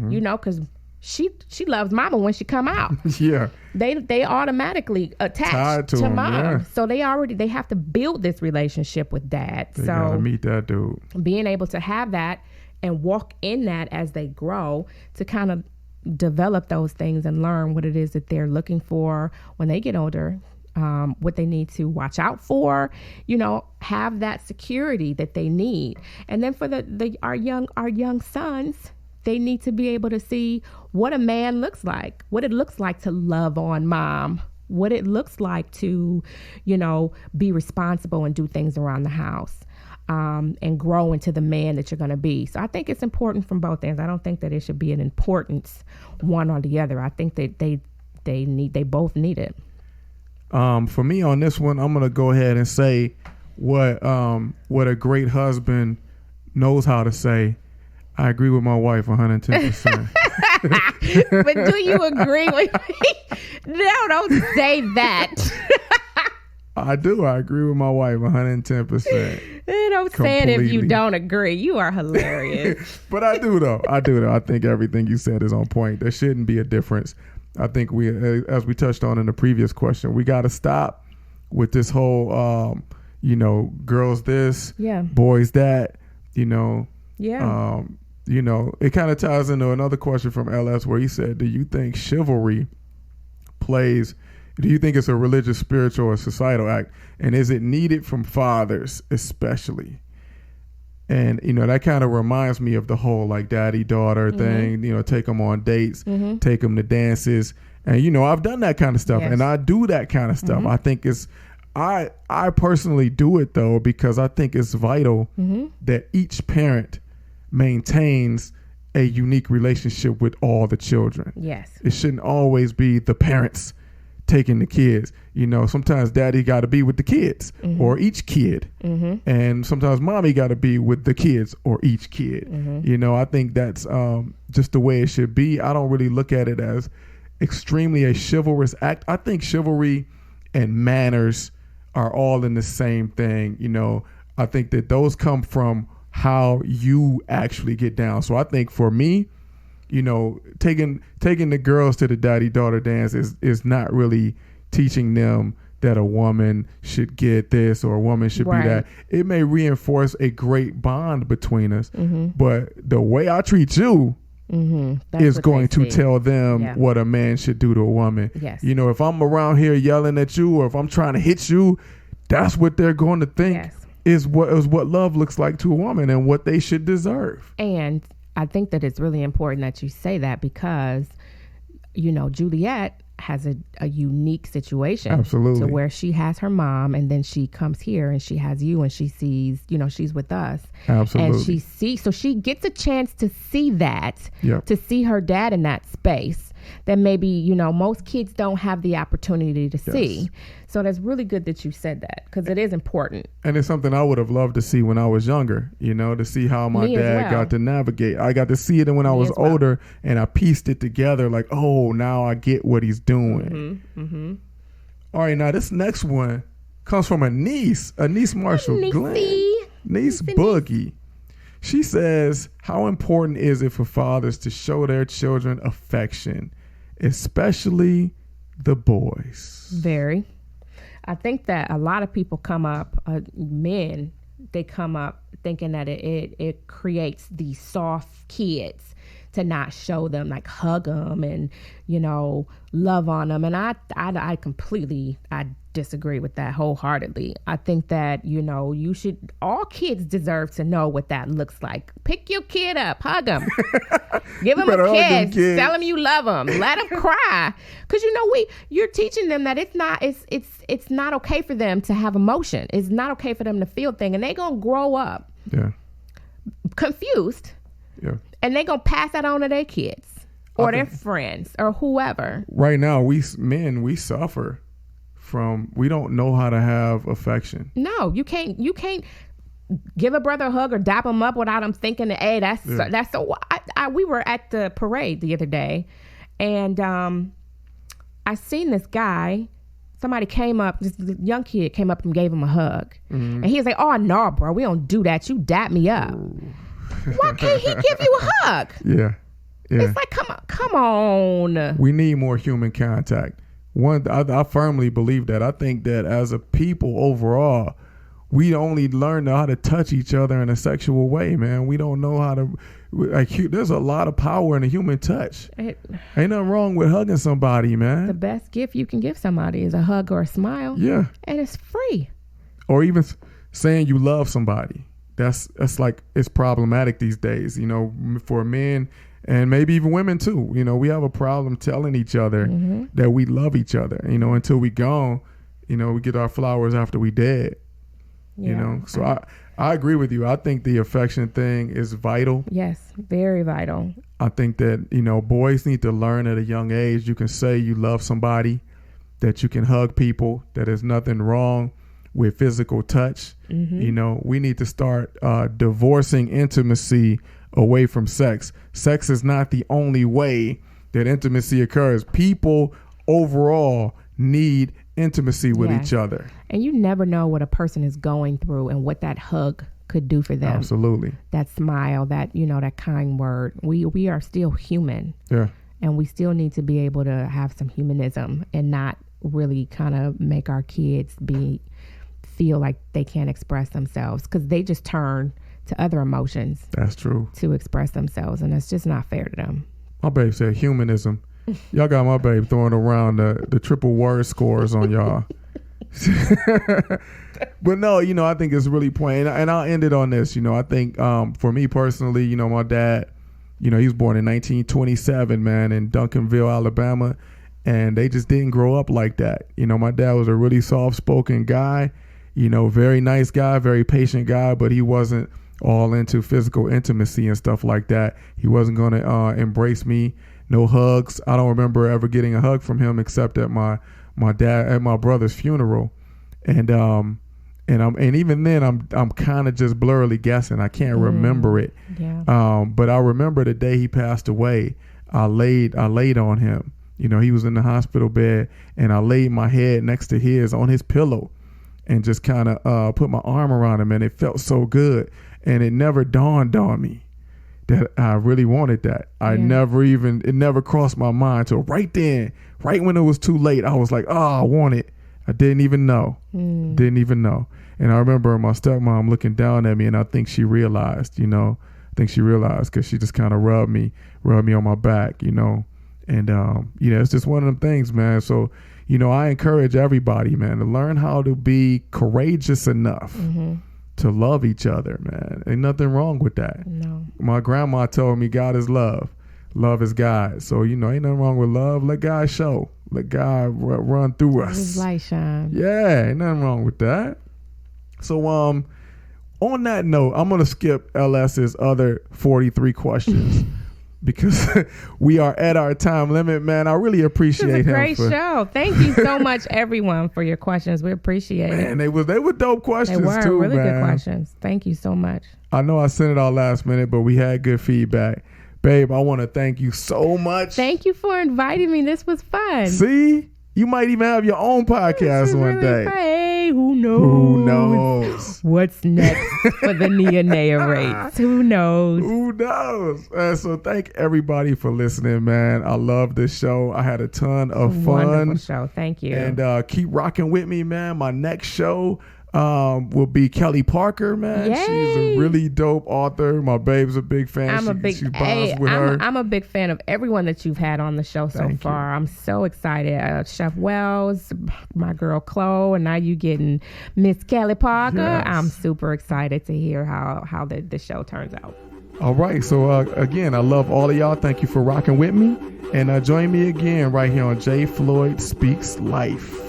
you know, because she loves mama when she come out. Yeah. They automatically attach to mom. Yeah. So they have to build this relationship with dad. They gotta meet that dude. Being able to have that and walk in that as they grow, to kind of develop those things and learn what it is that they're looking for when they get older. What they need to watch out for, you know, have that security that they need. And then for our young sons, they need to be able to see what a man looks like, what it looks like to love on mom, what it looks like to, you know, be responsible and do things around the house, and grow into the man that you're going to be. So I think it's important from both ends. I don't think that it should be an importance one or the other. I think that they both need it. For me on this one, I'm gonna go ahead and say what a great husband knows how to say. I agree with my wife 110%. But do you agree with me? No, don't say that. I do. I agree with my wife 110%. Don't say it if you don't agree. You are hilarious. But I do though. I think everything you said is on point. There shouldn't be a difference. I think as we touched on in the previous question, we got to stop with this whole, you know, girls this, boys that, you know. Yeah. You know, it kind of ties into another question from LS where he said, do you think chivalry do you think it's a religious, spiritual, or societal act? And is it needed from fathers especially? And, you know, that kind of reminds me of the whole like daddy-daughter thing, you know, take them on dates, take them to dances. And, you know, I've done that kind of stuff, Yes. and I do that kind of stuff. I think I personally do it, though, because I think it's vital that each parent maintains a unique relationship with all the children. Yes. It shouldn't always be the parents taking the kids. You know, sometimes daddy got to be with the kids or each kid. And sometimes mommy got to be with the kids or each kid. You know, I think that's just the way it should be. I don't really look at it as extremely a chivalrous act. I think chivalry and manners are all in the same thing. You know, I think that those come from how you actually get down. So I think for me, you know, taking the girls to the daddy-daughter dance is not really teaching them that a woman should get this or a woman should be that. It may reinforce a great bond between us, but the way I treat you is going to tell them what a man should do to a woman. Yes. You know, if I'm around here yelling at you or if I'm trying to hit you, that's what they're going to think is what love looks like to a woman and what they should deserve. And I think that it's really important that you say that because, you know, Juliet has a unique situation. Absolutely. To where she has her mom and then she comes here and she has you and she sees, you know, she's with us. Absolutely. And so she gets a chance to see that, Yep. to see her dad in that space that maybe, you know, most kids don't have the opportunity to see. So that's really good that you said that because it is important. And it's something I would have loved to see when I was younger, you know, to see how my Me as dad well. got to navigate. I got to see it when I was as well. older and I pieced it together like, oh, now I get what he's doing. All right, now this next one comes from a niece Marshall Glenn. Niece Boogie. She says, how important is it for fathers to show their children affection, especially the boys? Very. I think that a lot of people come up, men, they come up thinking that it creates these soft kids to not show them, like hug them and, you know, love on them. And I completely disagree with that wholeheartedly. I think that, you know, all kids deserve to know what that looks like. Pick your kid up, hug him, give him a kiss, tell him you love him, let him cry. Cause you know, you're teaching them that it's not okay for them to have emotion. It's not okay for them to feel things, and they gonna grow up confused. Yeah. And they gonna pass that on to their kids or their friends or whoever. Right now, we suffer from, we don't know how to have affection. No, you can't give a brother a hug or dap him up without him thinking, hey, that's so. We were at the parade the other day, and I seen this guy. Somebody came up, this young kid came up and gave him a hug, and he was like, "Oh no, bro, we don't do that. You dap me up." Why can't he give you a hug? Yeah. It's like, come on. We need more human contact. I firmly believe that. I think that as a people overall, we only learn how to touch each other in a sexual way, man. We don't know how to, there's a lot of power in a human touch. Ain't nothing wrong with hugging somebody, man. The best gift you can give somebody is a hug or a smile. Yeah. And it's free. Or even saying you love somebody. That's like, it's problematic these days, you know, for men and maybe even women too. You know, we have a problem telling each other that we love each other, you know, until we gone, you know, we get our flowers after we dead, you know. So I agree with you. I think the affection thing is vital. Yes, very vital. I think that, you know, boys need to learn at a young age. You can say you love somebody, that you can hug people, that there's nothing wrong with physical touch. You know, we need to start divorcing intimacy away from sex. Sex is not the only way that intimacy occurs. People overall need intimacy with each other. And you never know what a person is going through and what that hug could do for them. Absolutely. That smile, that, you know, that kind word. We are still human. Yeah. And we still need to be able to have some humanism and not really kind of make our kids feel like they can't express themselves because they just turn to other emotions. That's true. To express themselves, and it's just not fair to them. My babe said humanism. Y'all got my babe throwing around the triple word scores on y'all. But no, you know, I think it's really plain, and I'll end it on this. You know, I think for me personally, you know, my dad, you know, he was born in 1927, man, in Duncanville, Alabama. and they just didn't grow up like that. You know, my dad was a really soft-spoken guy, you know, very nice guy, very patient guy, but he wasn't all into physical intimacy and stuff like that. He wasn't going to embrace me. No hugs. I don't remember ever getting a hug from him except at my brother's funeral. And even then I'm kind of just blurrily guessing. I can't remember it. Yeah. But I remember the day he passed away. I laid on him. You know, he was in the hospital bed, and I laid my head next to his on his pillow, and just kind of put my arm around him, and it felt so good. And it never dawned on me that I really wanted that. It never crossed my mind till right then, right when it was too late. I was like, oh, I want it. I didn't even know. Didn't even know. And I remember my stepmom looking down at me, and I think she realized, you know, because she just kind of rubbed me on my back, you know. And, you know, it's just one of them things, man. So, you know, I encourage everybody, man, to learn how to be courageous enough to love each other, man. Ain't nothing wrong with that. No. My grandma told me God is love. Love is God. So, you know, ain't nothing wrong with love. Let God show. Let God run through us. His light shine. Yeah, ain't nothing wrong with that. So, on that note, I'm going to skip LS's other 43 questions. Because we are at our time limit, man. I really appreciate him. It was a great show. Thank you so much, everyone, for your questions. We appreciate it. And they were dope questions, they were too, really man. Good questions. Thank you so much. I know I sent it all last minute, but we had good feedback. Babe, I want to thank you so much. Thank you for inviting me. This was fun. See? You might even have your own podcast one day. Hey, who knows? Who knows? What's next for the Nia Narrates? Who knows? Who knows? So thank everybody for listening, man. I love this show. I had a ton of fun. Wonderful show. Thank you. And keep rocking with me, man. My next show will be Kelly Parker, man. Yay. She's a really dope author. My babe's a big fan. I'm a big fan of everyone that you've had on the show so far. I'm so excited. Chef Wells, my girl Chloe, and now you getting Miss Kelly Parker. Yes. I'm super excited to hear how the show turns out. All right. So again, I love all of y'all. Thank you for rocking with me. And join me again right here on J. Floyd Speaks Life.